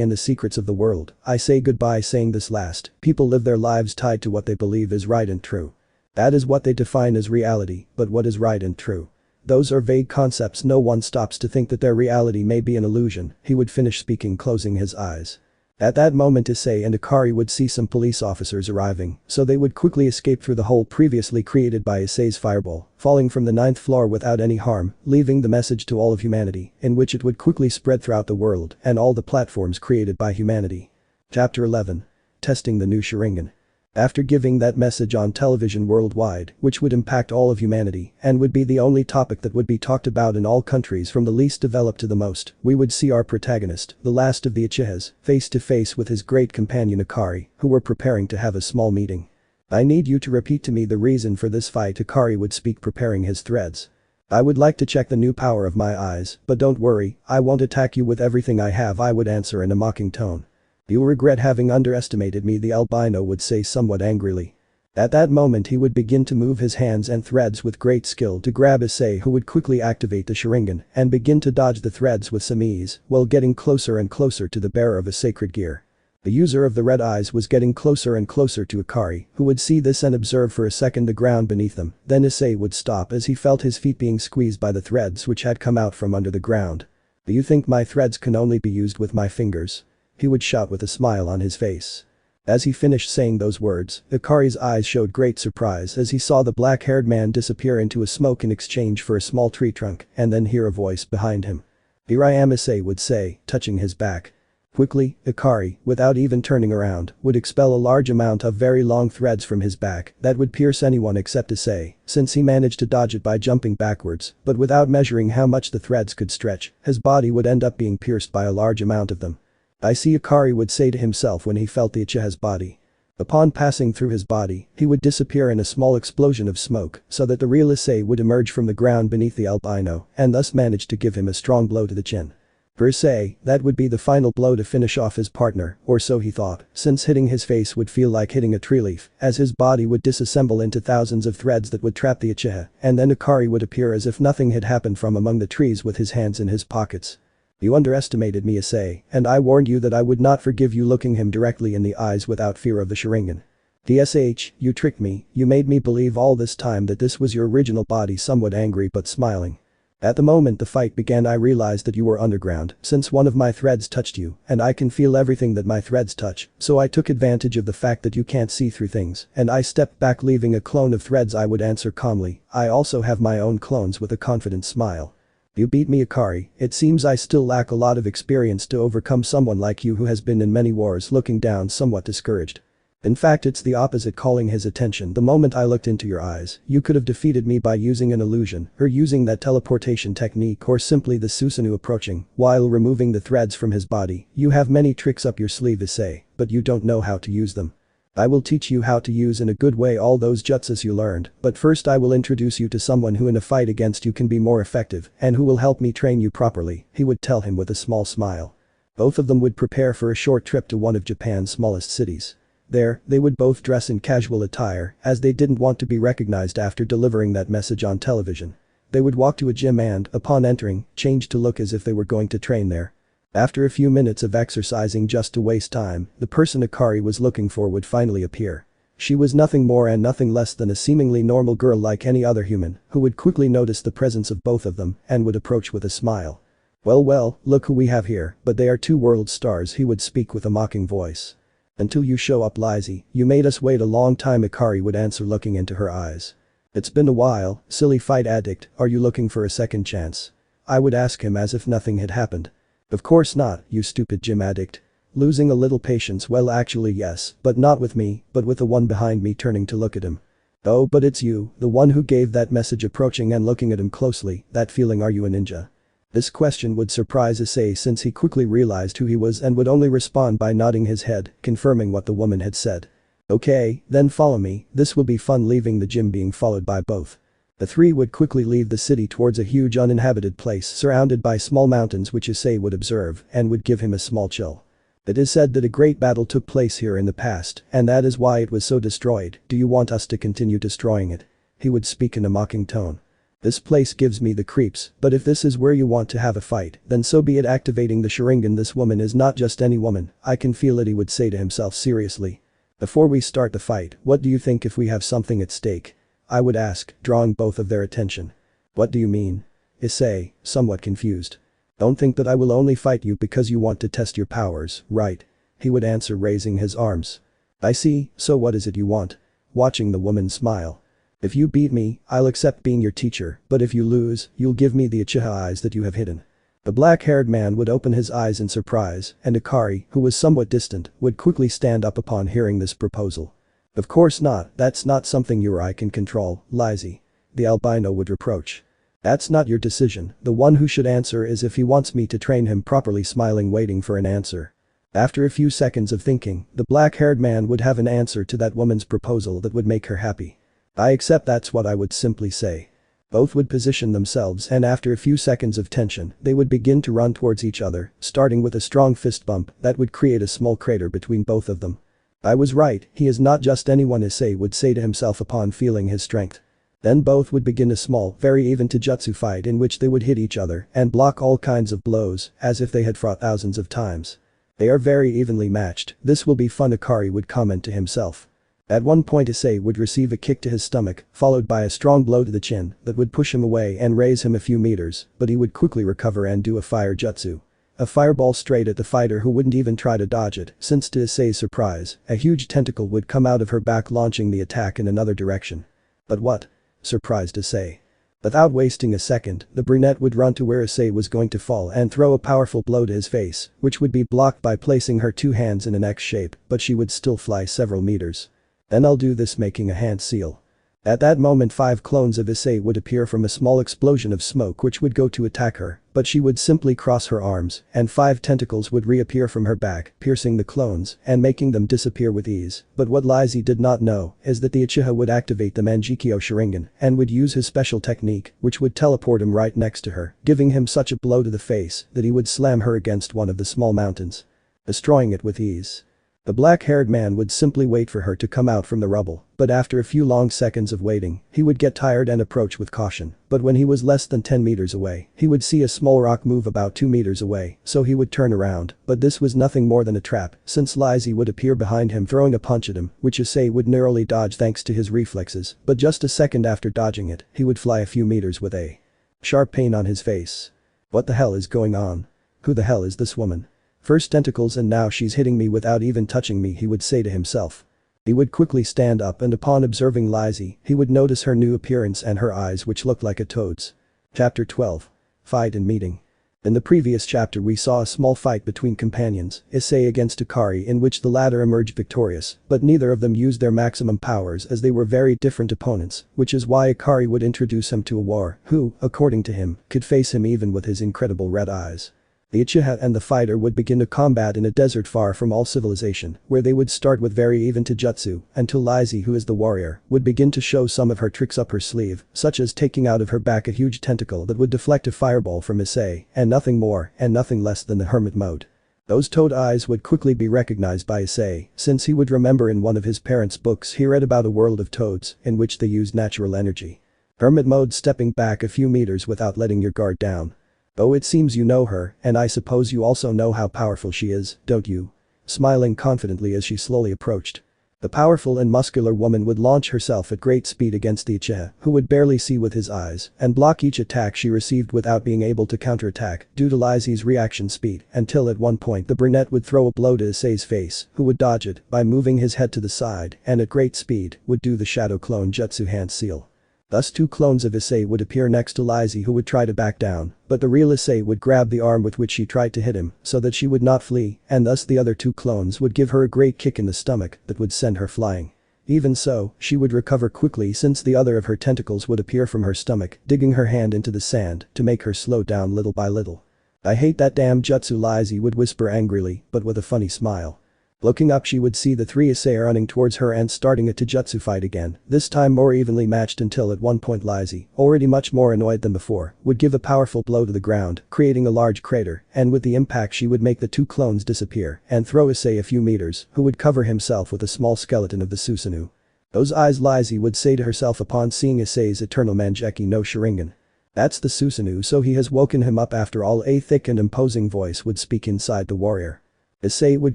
and the secrets of the world. I say goodbye. Saying this last, people live their lives tied to what they believe is right and true. That is what they define as reality, but what is right and true? Those are vague concepts. No one stops to think that their reality may be an illusion. He would finish speaking, closing his eyes. At that moment Issei and Akari would see some police officers arriving, so they would quickly escape through the hole previously created by Issei's fireball, falling from the 9th floor without any harm, leaving the message to all of humanity, in which it would quickly spread throughout the world and all the platforms created by humanity. Chapter 11. Testing the new Sharingan. After giving that message on television worldwide, which would impact all of humanity and would be the only topic that would be talked about in all countries from the least developed to the most, we would see our protagonist, the last of the Uchihas, face to face with his great companion Akari, who were preparing to have a small meeting. I need you to repeat to me the reason for this fight. Akari would speak, preparing his threads. I would like to check the new power of my eyes, but don't worry, I won't attack you with everything I have, I would answer in a mocking tone. You'll regret having underestimated me, the albino would say somewhat angrily. At that moment he would begin to move his hands and threads with great skill to grab Issei, who would quickly activate the Sharingan and begin to dodge the threads with some ease while getting closer and closer to the bearer of a sacred gear. The user of the red eyes was getting closer and closer to Akari, who would see this and observe for a second the ground beneath them, then Issei would stop as he felt his feet being squeezed by the threads which had come out from under the ground. Do you think my threads can only be used with my fingers? He would shout with a smile on his face. As he finished saying those words, Akari's eyes showed great surprise as he saw the black-haired man disappear into a smoke in exchange for a small tree trunk and then hear a voice behind him. Here I am, Issei would say, touching his back. Quickly, Akari, without even turning around, would expel a large amount of very long threads from his back that would pierce anyone except Issei, since he managed to dodge it by jumping backwards, but without measuring how much the threads could stretch, his body would end up being pierced by a large amount of them. I see, Akari would say to himself when he felt the Uchiha's body. Upon passing through his body, he would disappear in a small explosion of smoke so that the real Issei would emerge from the ground beneath the albino and thus manage to give him a strong blow to the chin. Per se, that would be the final blow to finish off his partner, or so he thought, since hitting his face would feel like hitting a tree leaf, as his body would disassemble into thousands of threads that would trap the Uchiha, and then Akari would appear as if nothing had happened from among the trees with his hands in his pockets. You underestimated me, Issei, and I warned you that I would not forgive you, looking him directly in the eyes without fear of the Sharingan. DSH, you tricked me, you made me believe all this time that this was your original body, somewhat angry but smiling. At the moment the fight began I realized that you were underground, since one of my threads touched you, and I can feel everything that my threads touch, so I took advantage of the fact that you can't see through things, and I stepped back leaving a clone of threads. I would answer calmly, I also have my own clones, with a confident smile. You beat me, Akari. It seems I still lack a lot of experience to overcome someone like you who has been in many wars. Looking down somewhat discouraged. In fact, it's the opposite, calling his attention. The moment I looked into your eyes, you could have defeated me by using an illusion, or using that teleportation technique, or simply the Susanu approaching, while removing the threads from his body. You have many tricks up your sleeve, Issei, but you don't know how to use them. I will teach you how to use in a good way all those jutsus you learned, but first I will introduce you to someone who in a fight against you can be more effective, and who will help me train you properly, he would tell him with a small smile. Both of them would prepare for a short trip to one of Japan's smallest cities. There, they would both dress in casual attire, as they didn't want to be recognized after delivering that message on television. They would walk to a gym and, upon entering, change to look as if they were going to train there. After a few minutes of exercising just to waste time, the person Akari was looking for would finally appear. She was nothing more and nothing less than a seemingly normal girl like any other human, who would quickly notice the presence of both of them and would approach with a smile. Well, look who we have here, but they are two world stars, he would speak with a mocking voice. Until you show up, Lizzie, you made us wait a long time, Akari would answer looking into her eyes. It's been a while, silly fight addict, are you looking for a second chance? I would ask him as if nothing had happened. Of course not, you stupid gym addict. Losing a little patience, well actually yes, but not with me, but with the one behind me, turning to look at him. Oh, but it's you, the one who gave that message, approaching and looking at him closely, that feeling, are you a ninja? This question would surprise Issei since he quickly realized who he was and would only respond by nodding his head, confirming what the woman had said. Okay, then follow me, this will be fun, leaving the gym being followed by both. The three would quickly leave the city towards a huge uninhabited place surrounded by small mountains, which Issei would observe and would give him a small chill. It is said that a great battle took place here in the past, and that is why it was so destroyed. Do you want us to continue destroying it? He would speak in a mocking tone. This place gives me the creeps, but if this is where you want to have a fight, then so be it. Activating the Sharingan, this woman is not just any woman, I can feel it, he would say to himself seriously. Before we start the fight, what do you think if we have something at stake? I would ask, drawing both of their attention. What do you mean? Issei, somewhat confused. Don't think that I will only fight you because you want to test your powers, right? He would answer, raising his arms. I see, so what is it you want? Watching the woman smile. If you beat me, I'll accept being your teacher, but if you lose, you'll give me the Uchiha eyes that you have hidden. The black-haired man would open his eyes in surprise, and Akari, who was somewhat distant, would quickly stand up upon hearing this proposal. Of course not, that's not something you or I can control, Lizzie. The albino would reproach. That's not your decision, the one who should answer is if he wants me to train him properly, smiling, waiting for an answer. After a few seconds of thinking, the black-haired man would have an answer to that woman's proposal that would make her happy. I accept, that's what I would simply say. Both would position themselves, and after a few seconds of tension, they would begin to run towards each other, starting with a strong fist bump that would create a small crater between both of them. I was right, he is not just anyone, Issei would say to himself upon feeling his strength. Then both would begin a small, very even jutsu fight in which they would hit each other and block all kinds of blows, as if they had fought thousands of times. They are very evenly matched, this will be fun, Akari would comment to himself. At one point Issei would receive a kick to his stomach, followed by a strong blow to the chin that would push him away and raise him a few meters, but he would quickly recover and do a fire jutsu. A fireball straight at the fighter, who wouldn't even try to dodge it, since to Issei's surprise, a huge tentacle would come out of her back, launching the attack in another direction. But what? Surprised Issei. Without wasting a second, the brunette would run to where Issei was going to fall and throw a powerful blow to his face, which would be blocked by placing her two hands in an X shape, but she would still fly several meters. Then I'll do this, making a hand seal. At that moment 5 clones of Issei would appear from a small explosion of smoke which would go to attack her, but she would simply cross her arms, and 5 tentacles would reappear from her back, piercing the clones and making them disappear with ease. But what Isay did not know is that the Uchiha would activate the Mangekyo Sharingan and would use his special technique, which would teleport him right next to her, giving him such a blow to the face that he would slam her against one of the small mountains, destroying it with ease. The black-haired man would simply wait for her to come out from the rubble, but after a few long seconds of waiting, he would get tired and approach with caution. But when he was less than 10 meters away, he would see a small rock move about 2 meters away, so he would turn around, but this was nothing more than a trap, since Isay would appear behind him throwing a punch at him, which Issei would narrowly dodge thanks to his reflexes, but just a second after dodging it, he would fly a few meters with a sharp pain on his face. What the hell is going on? Who the hell is this woman? First tentacles and now she's hitting me without even touching me, he would say to himself. He would quickly stand up and upon observing Isay, he would notice her new appearance and her eyes which looked like a toad's. Chapter 12. Fight and Meeting. In the previous chapter we saw a small fight between companions, Issei against Akari, in which the latter emerged victorious, but neither of them used their maximum powers as they were very different opponents, which is why Akari would introduce him to a war who, according to him, could face him even with his incredible red eyes. The Uchiha and the fighter would begin to combat in a desert far from all civilization, where they would start with very even taijutsu, until Isay, who is the warrior, would begin to show some of her tricks up her sleeve, such as taking out of her back a huge tentacle that would deflect a fireball from Issei, and nothing more and nothing less than the hermit mode. Those toad eyes would quickly be recognized by Issei, since he would remember in one of his parents' books he read about a world of toads in which they used natural energy. Hermit mode, stepping back a few meters without letting your guard down. Oh, it seems you know her, and I suppose you also know how powerful she is, don't you? Smiling confidently as she slowly approached. The powerful and muscular woman would launch herself at great speed against the Uchiha, who would barely see with his eyes, and block each attack she received without being able to counterattack due to Isay's reaction speed, until at one point the brunette would throw a blow to Issei's face, who would dodge it by moving his head to the side and at great speed would do the shadow clone jutsu hand seal. Thus 2 clones of Issei would appear next to Isay, who would try to back down, but the real Issei would grab the arm with which she tried to hit him so that she would not flee, and thus the other 2 clones would give her a great kick in the stomach that would send her flying. Even so, she would recover quickly since the other of her tentacles would appear from her stomach, digging her hand into the sand to make her slow down little by little. I hate that damn jutsu, Isay would whisper angrily, but with a funny smile. Looking up, she would see the 3 Issei running towards her and starting a taijutsu fight again, this time more evenly matched until at one point Isay, already much more annoyed than before, would give a powerful blow to the ground, creating a large crater, and with the impact she would make the 2 clones disappear and throw Issei a few meters, who would cover himself with a small skeleton of the Susanu. Those eyes, Isay would say to herself upon seeing Issei's eternal Mangekyo no Sharingan. That's the Susanu, so he has woken him up after all, a thick and imposing voice would speak inside the warrior. Issei would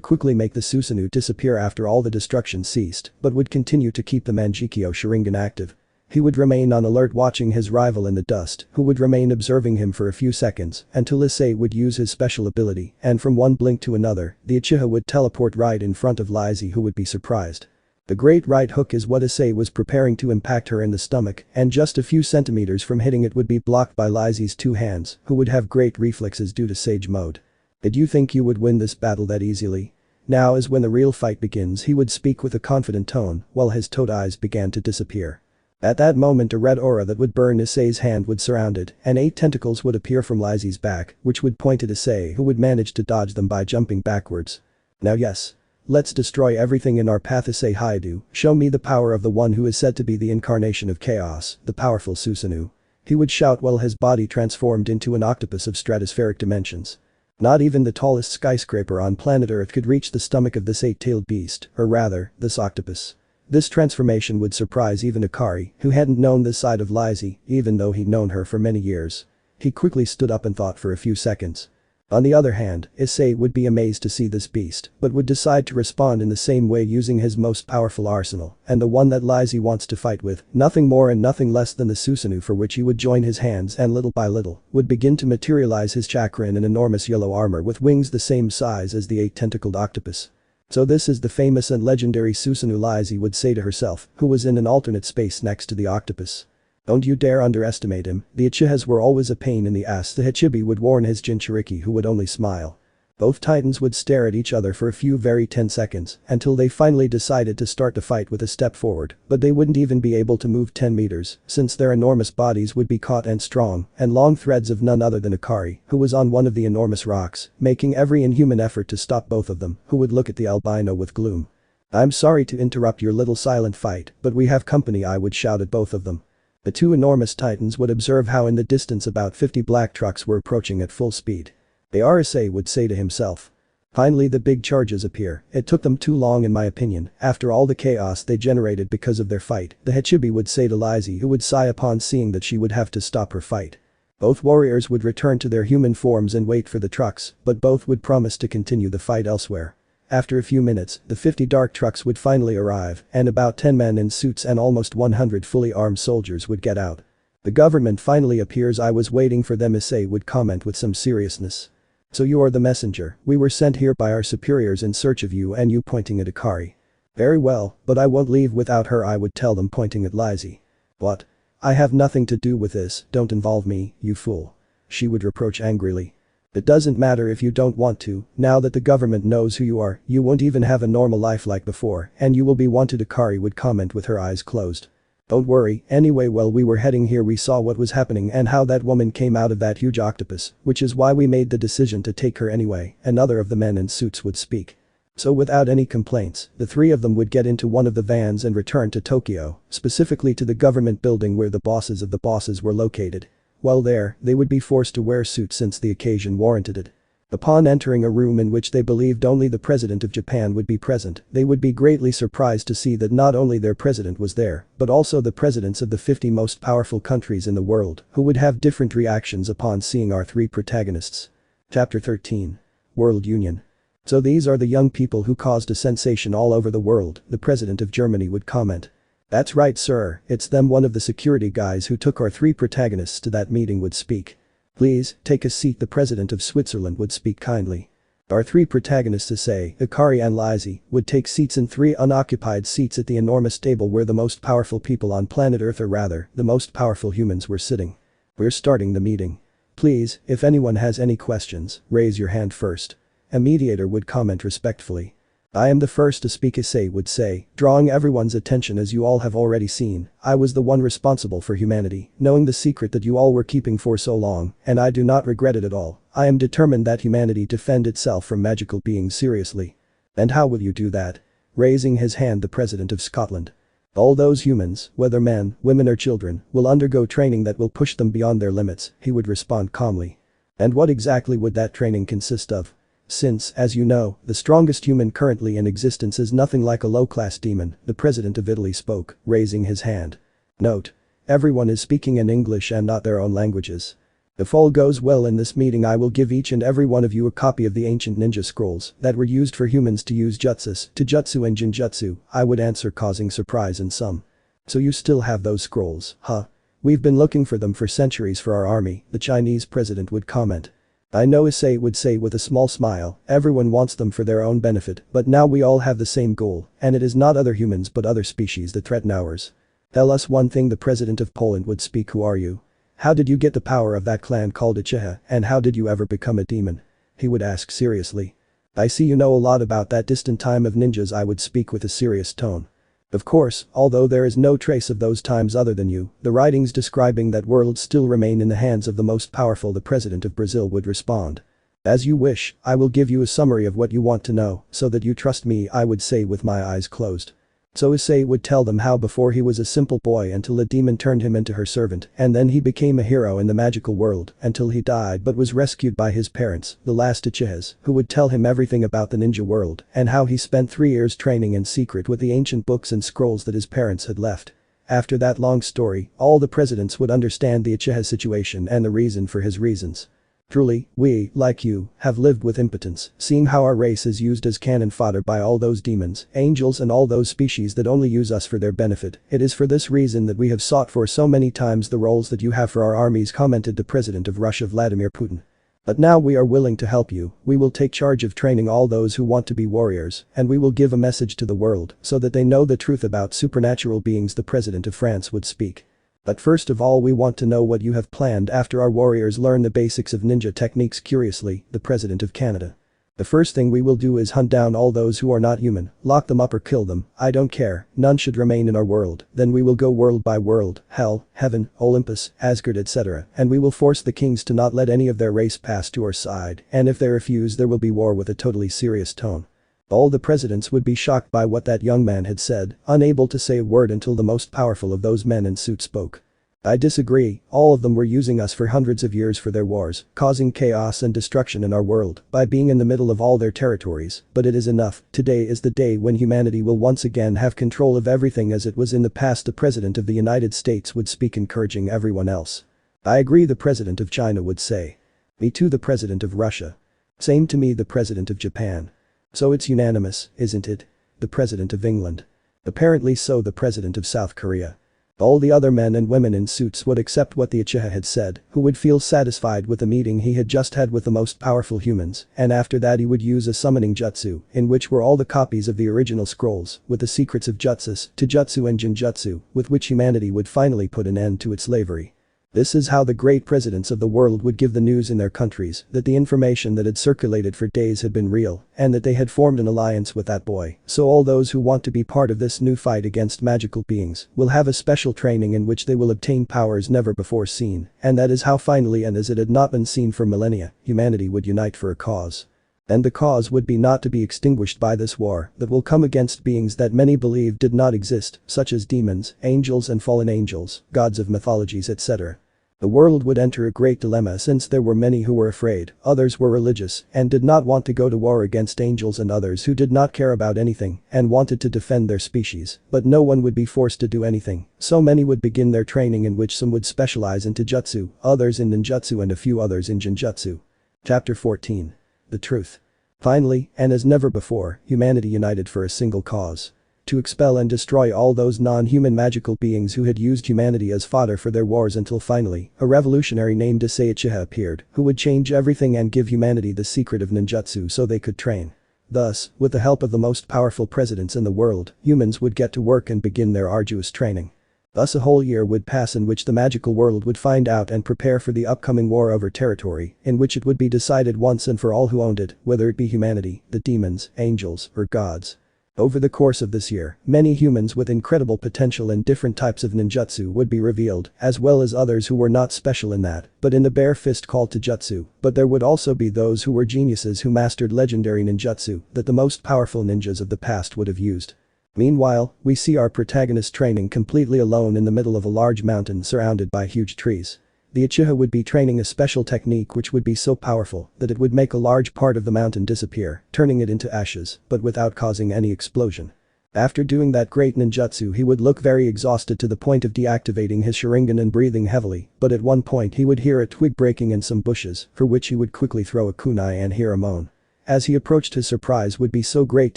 quickly make the Susanu disappear after all the destruction ceased, but would continue to keep the Mangekyo Sharingan active. He would remain on alert watching his rival in the dust, who would remain observing him for a few seconds until Issei would use his special ability, and from one blink to another, the Uchiha would teleport right in front of Isay, who would be surprised. The great right hook is what Issei was preparing to impact her in the stomach, and just a few centimeters from hitting it would be blocked by Isay's 2 hands, who would have great reflexes due to Sage mode. Did you think you would win this battle that easily? Now is when the real fight begins, he would speak with a confident tone while his toad eyes began to disappear. At that moment a red aura that would burn Issei's hand would surround it, and 8 tentacles would appear from Isay's back, which would point at Issei, who would manage to dodge them by jumping backwards. Now yes. Let's destroy everything in our path, Issei Haidu, show me the power of the one who is said to be the incarnation of chaos, the powerful Susanu. He would shout while his body transformed into an octopus of stratospheric dimensions. Not even the tallest skyscraper on planet Earth could reach the stomach of this 8-tailed beast, or rather, this octopus. This transformation would surprise even Akari, who hadn't known this side of Isay, even though he'd known her for many years. He quickly stood up and thought for a few seconds. On the other hand, Issei would be amazed to see this beast, but would decide to respond in the same way using his most powerful arsenal, and the one that Isay wants to fight with, nothing more and nothing less than the Susanu, for which he would join his hands and little by little, would begin to materialize his chakra in an enormous yellow armor with wings the same size as the 8-tentacled octopus. So this is the famous and legendary Susanu, Isay would say to herself, who was in an alternate space next to the octopus. Don't you dare underestimate him, the Uchihas were always a pain in the ass, the Hachibi would warn his Jinchuriki, who would only smile. Both titans would stare at each other for a few very tense seconds until they finally decided to start the fight with a step forward, but they wouldn't even be able to move 10 meters since their enormous bodies would be caught and strong and long threads of none other than Akari, who was on one of the enormous rocks, making every inhuman effort to stop both of them, who would look at the albino with gloom. "I'm sorry to interrupt your little silent fight, but we have company," I would shout at both of them. The two enormous titans would observe how in the distance about 50 black trucks were approaching at full speed. "They are," Issei would say to himself. Finally the big charges appear. It took them too long in my opinion, after all the chaos they generated because of their fight, the Hachibi would say to Lizzie, who would sigh upon seeing that she would have to stop her fight. Both warriors would return to their human forms and wait for the trucks, but both would promise to continue the fight elsewhere. After a few minutes, the 50 dark trucks would finally arrive, and about 10 men in suits and almost 100 fully armed soldiers would get out. "The government finally appears. I was waiting for them," Issei would comment with some seriousness. "So you are the messenger. We were sent here by our superiors in search of you," and you pointing at Akari. "Very well, but I won't leave without her," I would tell them, pointing at Lizzie. "What? I have nothing to do with this, don't involve me, you fool," she would reproach angrily. "It doesn't matter if you don't want to, now that the government knows who you are, you won't even have a normal life like before, and you will be wanted," Akari would comment with her eyes closed. "Don't worry, anyway while we were heading here we saw what was happening and how that woman came out of that huge octopus, which is why we made the decision to take her anyway," another of the men in suits would speak. So without any complaints, the three of them would get into one of the vans and return to Tokyo, specifically to the government building where the bosses of the bosses were located. While there, they would be forced to wear suits since the occasion warranted it. Upon entering a room in which they believed only the president of Japan would be present, they would be greatly surprised to see that not only their president was there, but also the presidents of the 50 most powerful countries in the world, who would have different reactions upon seeing our three protagonists. Chapter 13. World Union. "So these are the young people who caused a sensation all over the world," the president of Germany would comment. "That's right, sir, it's them." One of the security guys who took our three protagonists to that meeting would speak. "Please, take a seat," the president of Switzerland would speak kindly. Our three protagonists, Issei, Akari and Lizzie, would take seats in 3 unoccupied seats at the enormous table where the most powerful people on planet Earth, or rather, the most powerful humans, were sitting. "We're starting the meeting. Please, if anyone has any questions, raise your hand first," a mediator would comment respectfully. "I am the first to speak," Issei would say, drawing everyone's attention. "As you all have already seen, I was the one responsible for humanity, knowing the secret that you all were keeping for so long, and I do not regret it at all. I am determined that humanity defend itself from magical beings seriously." "And how will you do that?" Raising his hand, the president of Scotland. "All those humans, whether men, women or children, will undergo training that will push them beyond their limits," he would respond calmly. "And what exactly would that training consist of?" "Since, as you know, the strongest human currently in existence is nothing like a low-class demon," the president of Italy spoke, raising his hand. Note: everyone is speaking in English and not their own languages. "If all goes well in this meeting, I will give each and every one of you a copy of the ancient ninja scrolls that were used for humans to use jutsus, taijutsu and jinjutsu," I would answer, causing surprise in some. "So you still have those scrolls, huh? We've been looking for them for centuries for our army," the Chinese president would comment. "I know," Issei would say with a small smile, "everyone wants them for their own benefit, but now we all have the same goal, and it is not other humans but other species that threaten ours." "Tell us one thing," the president of Poland would speak. "Who are you? How did you get the power of that clan called Uchiha, and how did you ever become a demon?" he would ask seriously. "I see you know a lot about that distant time of ninjas," I would speak with a serious tone. "Of course, although there is no trace of those times other than you, the writings describing that world still remain in the hands of the most powerful," the president of Brazil would respond. "As you wish, I will give you a summary of what you want to know, so that you trust me," I would say with my eyes closed. So Isay would tell them how before he was a simple boy until a demon turned him into her servant, and then he became a hero in the magical world until he died but was rescued by his parents, the last Uchihas, who would tell him everything about the ninja world and how he spent 3 years training in secret with the ancient books and scrolls that his parents had left. After that long story, all the presidents would understand the Uchiha situation and the reason for his reasons. Truly, we, like you, have lived with impotence, seeing how our race is used as cannon fodder by all those demons, angels and all those species that only use us for their benefit. It is for this reason that we have sought for so many times the roles that you have for our armies, commented the president of Russia, Vladimir Putin. But now we are willing to help you. We will take charge of training all those who want to be warriors, and we will give a message to the world so that they know the truth about supernatural beings, the president of France would speak. But first of all, we want to know what you have planned after our warriors learn the basics of ninja techniques. Curiously, the president of Canada. The first thing we will do is hunt down all those who are not human, lock them up or kill them, I don't care, none should remain in our world, then we will go world by world, hell, heaven, Olympus, Asgard etc. and we will force the kings to not let any of their race pass to our side, and if they refuse there will be war with a totally serious tone. All the presidents would be shocked by what that young man had said, unable to say a word until the most powerful of those men in suit spoke. I disagree, all of them were using us for hundreds of years for their wars, causing chaos and destruction in our world by being in the middle of all their territories, but it is enough, today is the day when humanity will once again have control of everything as it was in the past. The President of the United States would speak encouraging everyone else. I agree, the President of China would say. Me too, the President of Russia. Same to me, the President of Japan. So it's unanimous, isn't it? The President of England. Apparently so, the President of South Korea. All the other men and women in suits would accept what the Uchiha had said, who would feel satisfied with the meeting he had just had with the most powerful humans, and after that he would use a summoning jutsu, in which were all the copies of the original scrolls, with the secrets of jutsus, taijutsu and jinjutsu, with which humanity would finally put an end to its slavery. This is how the great presidents of the world would give the news in their countries that the information that had circulated for days had been real and that they had formed an alliance with that boy. So all those who want to be part of this new fight against magical beings will have a special training in which they will obtain powers never before seen, and that is how finally, and as it had not been seen for millennia, humanity would unite for a cause. And the cause would be not to be extinguished by this war that will come against beings that many believe did not exist, such as demons, angels and fallen angels, gods of mythologies etc. The world would enter a great dilemma since there were many who were afraid, others were religious and did not want to go to war against angels, and others who did not care about anything and wanted to defend their species, but no one would be forced to do anything, so many would begin their training, in which some would specialize in taijutsu, others in ninjutsu and a few others in jinjutsu. Chapter 14. The Truth. Finally, and as never before, humanity united for a single cause. To expel and destroy all those non-human magical beings who had used humanity as fodder for their wars, until finally, a revolutionary named Issei Uchiha appeared, who would change everything and give humanity the secret of ninjutsu so they could train. Thus, with the help of the most powerful presidents in the world, humans would get to work and begin their arduous training. Thus a whole year would pass in which the magical world would find out and prepare for the upcoming war over territory, in which it would be decided once and for all who owned it, whether it be humanity, the demons, angels, or gods. Over the course of this year, many humans with incredible potential in different types of ninjutsu would be revealed, as well as others who were not special in that, but in the bare fist called taijutsu, but there would also be those who were geniuses who mastered legendary ninjutsu that the most powerful ninjas of the past would have used. Meanwhile, we see our protagonist training completely alone in the middle of a large mountain surrounded by huge trees. The Uchiha would be training a special technique which would be so powerful that it would make a large part of the mountain disappear, turning it into ashes, but without causing any explosion. After doing that great ninjutsu, he would look very exhausted to the point of deactivating his Sharingan and breathing heavily, but at one point he would hear a twig breaking in some bushes, for which he would quickly throw a kunai and hear a moan. As he approached, his surprise would be so great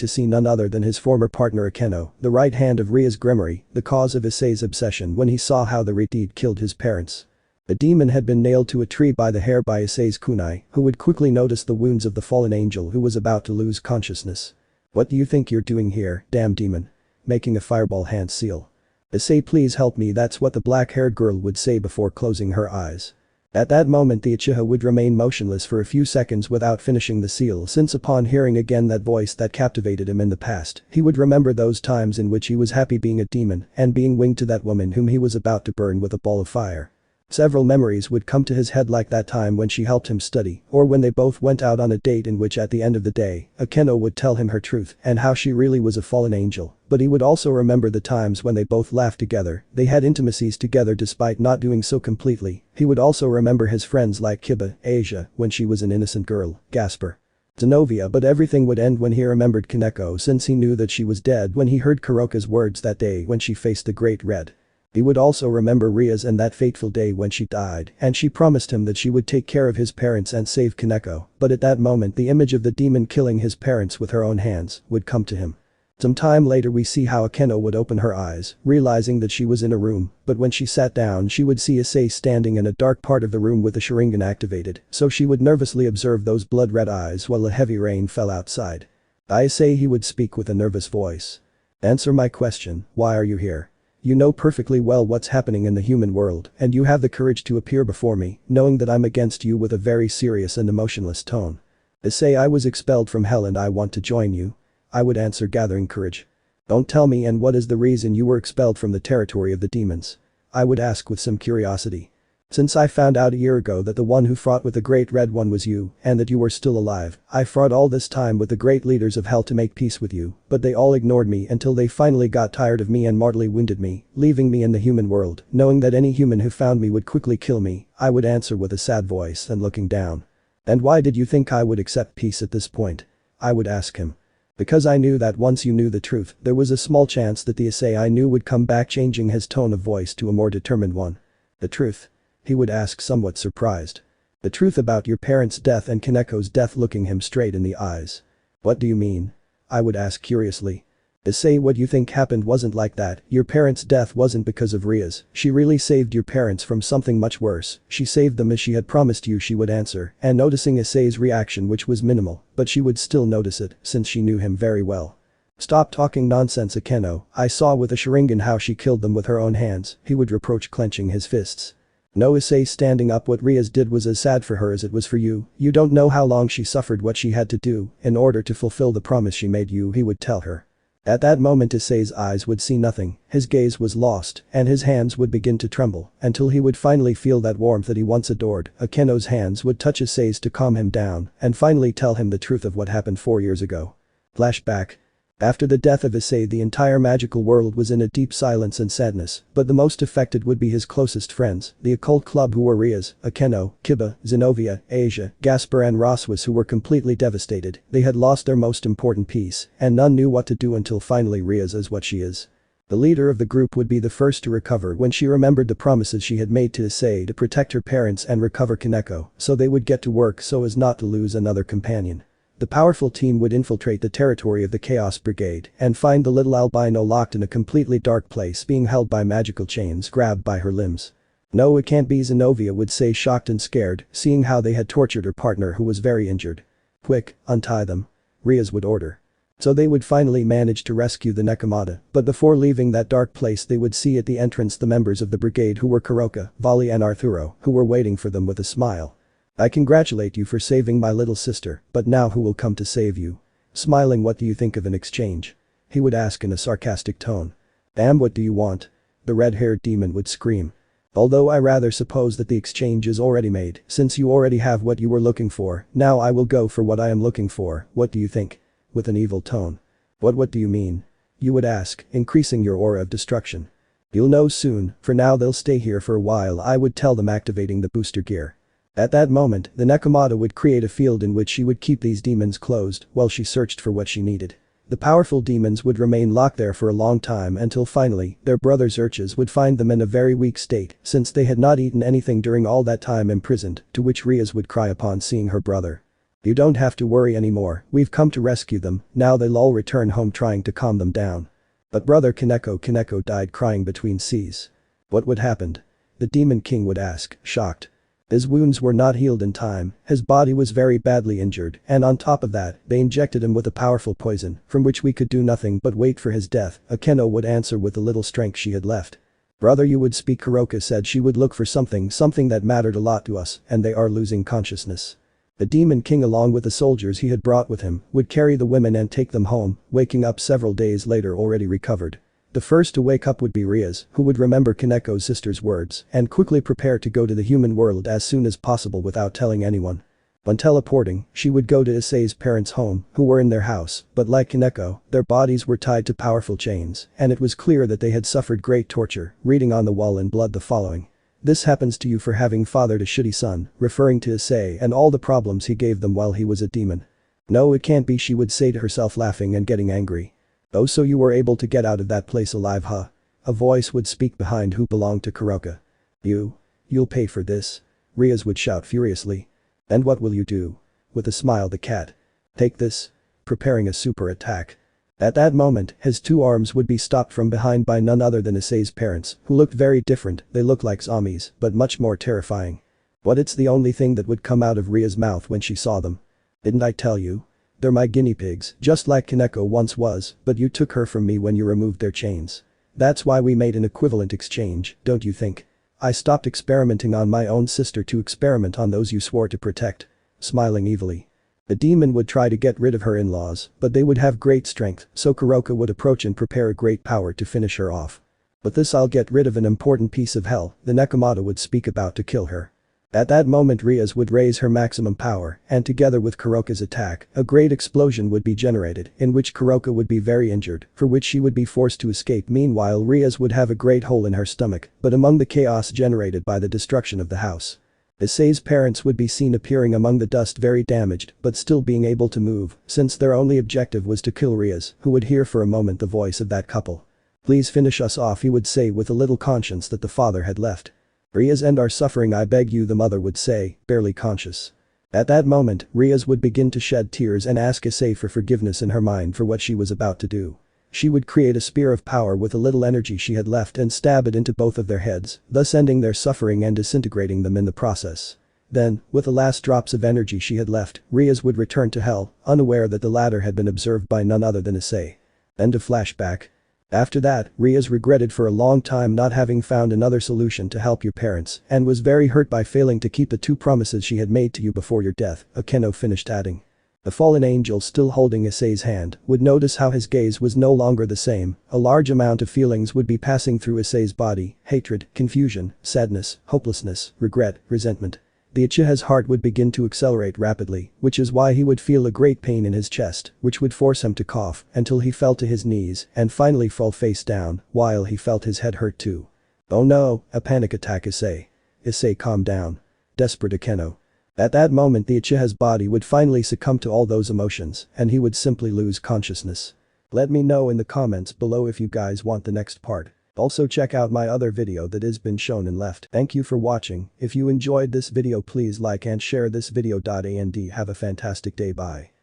to see none other than his former partner Akeno, the right hand of Rias Gremory, the cause of Issei's obsession when he saw how the Redeed killed his parents. A demon had been nailed to a tree by the hair by Issei's kunai, who would quickly notice the wounds of the fallen angel who was about to lose consciousness. "What do you think you're doing here, damn demon?" Making a fireball hand seal. "Issei, please help me," that's what the black-haired girl would say before closing her eyes. At that moment the Uchiha would remain motionless for a few seconds without finishing the seal, since upon hearing again that voice that captivated him in the past, he would remember those times in which he was happy being a demon and being winged to that woman whom he was about to burn with a ball of fire. Several memories would come to his head, like that time when she helped him study, or when they both went out on a date in which at the end of the day, Akeno would tell him her truth and how she really was a fallen angel, but he would also remember the times when they both laughed together, they had intimacies together despite not doing so completely. He would also remember his friends like Kiba, Asia, when she was an innocent girl, Gasper, Zenovia, but everything would end when he remembered Kaneko, since he knew that she was dead when he heard Kuroka's words that day when she faced the Great Red. He would also remember Rias and that fateful day when she died and she promised him that she would take care of his parents and save Kaneko, but at that moment the image of the demon killing his parents with her own hands would come to him. Some time later we see how Akeno would open her eyes, realizing that she was in a room, but when she sat down she would see Issei standing in a dark part of the room with the Sharingan activated, so she would nervously observe those blood-red eyes while a heavy rain fell outside. "Issei," he would speak with a nervous voice. "Answer my question, why are you here? You know perfectly well what's happening in the human world, and you have the courage to appear before me, knowing that I'm against you," with a very serious and emotionless tone. Issei, I was expelled from hell and I want to join you. I would answer, gathering courage. Don't tell me, and what is the reason you were expelled from the territory of the demons? I would ask with some curiosity. Since I found out a year ago that the one who fought with the Great Red One was you, and that you were still alive, I fought all this time with the great leaders of hell to make peace with you, but they all ignored me until they finally got tired of me and mortally wounded me, leaving me in the human world, knowing that any human who found me would quickly kill me. I would answer with a sad voice and looking down. And why did you think I would accept peace at this point? I would ask him. Because I knew that once you knew the truth, there was a small chance that the Issei I knew would come back, changing his tone of voice to a more determined one. The truth? He would ask, somewhat surprised. The truth about your parents' death and Kaneko's death, looking him straight in the eyes. What do you mean? I would ask curiously. Issei, what you think happened wasn't like that. Your parents' death wasn't because of Rias. She really saved your parents from something much worse. She saved them as she had promised you, she would answer, and noticing Issei's reaction, which was minimal, but she would still notice it since she knew him very well. Stop talking nonsense, Akeno. I saw with a Sharingan how she killed them with her own hands, he would reproach, clenching his fists. No, Issei, standing up, what Rias did was as sad for her as it was for you. You don't know how long she suffered, what she had to do in order to fulfill the promise she made you, he would tell her. At that moment Issei's eyes would see nothing, his gaze was lost, and his hands would begin to tremble, until he would finally feel that warmth that he once adored. Akeno's hands would touch Issei's to calm him down, and finally tell him the truth of what happened 4 years ago. Flashback. After the death of Issei, the entire magical world was in a deep silence and sadness, but the most affected would be his closest friends, the occult club, who were Rias, Akeno, Kiba, Zenobia, Asia, Gaspar and Roswas, who were completely devastated. They had lost their most important piece, and none knew what to do until finally Rias is what she is. The leader of the group would be the first to recover when she remembered the promises she had made to Issei to protect her parents and recover Kaneko, so they would get to work so as not to lose another companion. The powerful team would infiltrate the territory of the Chaos Brigade and find the little albino locked in a completely dark place, being held by magical chains grabbed by her limbs. No, it can't be, Zenobia would say, shocked and scared, seeing how they had tortured her partner who was very injured. Quick, untie them. Rias would order. So they would finally manage to rescue the Nekomata, but before leaving that dark place they would see at the entrance the members of the brigade, who were Kuroka, Vali and Arturo, who were waiting for them with a smile. I congratulate you for saving my little sister, but now who will come to save you? Smiling, what do you think of an exchange? He would ask in a sarcastic tone. Damn, what do you want? The red-haired demon would scream. Although I rather suppose that the exchange is already made, since you already have what you were looking for. Now I will go for what I am looking for, what do you think? With an evil tone. What do you mean? You would ask, increasing your aura of destruction. You'll know soon, for now they'll stay here for a while, I would tell them, activating the booster gear. At that moment, the Nekomata would create a field in which she would keep these demons closed while she searched for what she needed. The powerful demons would remain locked there for a long time until finally, their brothers Urchas would find them in a very weak state since they had not eaten anything during all that time imprisoned, to which Rias would cry upon seeing her brother. You don't have to worry anymore, we've come to rescue them. Now they'll all return home, trying to calm them down. But brother Kaneko died, crying between seas. What would happen? The Demon King would ask, shocked. His wounds were not healed in time, his body was very badly injured, and on top of that, they injected him with a powerful poison, from which we could do nothing but wait for his death. Akeno would answer with the little strength she had left. Brother, you would speak. Kuroka said she would look for something that mattered a lot to us, and they are losing consciousness. The Demon King, along with the soldiers he had brought with him, would carry the women and take them home, waking up several days later already recovered. The first to wake up would be Rias, who would remember Kaneko's sister's words and quickly prepare to go to the human world as soon as possible without telling anyone. When teleporting, she would go to Issei's parents' home, who were in their house, but like Kaneko, their bodies were tied to powerful chains, and it was clear that they had suffered great torture, reading on the wall in blood the following. This happens to you for having fathered a shitty son, referring to Issei and all the problems he gave them while he was a demon. No, it can't be, she would say to herself, laughing and getting angry. Oh, so you were able to get out of that place alive, huh? A voice would speak behind who belonged to Kuroka. You'll pay for this. Rias would shout furiously. And what will you do? With a smile, the cat. Take this. Preparing a super attack. At that moment, his two arms would be stopped from behind by none other than Issei's parents, who looked very different. They looked like zombies, but much more terrifying. But it's the only thing that would come out of Ria's mouth when she saw them. Didn't I tell you? They're my guinea pigs, just like Kaneko once was, but you took her from me when you removed their chains. That's why we made an equivalent exchange, don't you think? I stopped experimenting on my own sister to experiment on those you swore to protect. Smiling evilly. The demon would try to get rid of her in-laws, but they would have great strength, so Kuroka would approach and prepare a great power to finish her off. "With this I'll get rid of an important piece of hell," the Nekomata would speak, about to kill her. At that moment Rias would raise her maximum power, and together with Kuroka's attack, a great explosion would be generated, in which Kuroka would be very injured, for which she would be forced to escape. Meanwhile Rias would have a great hole in her stomach, but among the chaos generated by the destruction of the house. Issei's parents would be seen appearing among the dust, very damaged, but still being able to move, since their only objective was to kill Rias, who would hear for a moment the voice of that couple. "Please finish us off," he would say with a little conscience that the father had left. "Rias, end our suffering, I beg you," the mother would say, barely conscious. At that moment, Rias would begin to shed tears and ask Issei for forgiveness in her mind for what she was about to do. She would create a spear of power with a little energy she had left and stab it into both of their heads, thus ending their suffering and disintegrating them in the process. Then, with the last drops of energy she had left, Rias would return to hell, unaware that the latter had been observed by none other than Issei. End of flashback. After that, Rias regretted for a long time not having found another solution to help your parents and was very hurt by failing to keep the 2 promises she had made to you before your death, Akeno finished adding. The fallen angel, still holding Issei's hand, would notice how his gaze was no longer the same. A large amount of feelings would be passing through Issei's body: hatred, confusion, sadness, hopelessness, regret, resentment. The Uchiha's heart would begin to accelerate rapidly, which is why he would feel a great pain in his chest, which would force him to cough until he fell to his knees and finally fall face down, while he felt his head hurt too. "Oh no, a panic attack, Issei. Issei, calm down." Desperate Akeno. At that moment the Uchiha's body would finally succumb to all those emotions and he would simply lose consciousness. Let me know in the comments below if you guys want the next part. Also check out my other video that has been shown in left. Thank you for watching. If you enjoyed this video please like and share this video. And have a fantastic day. Bye.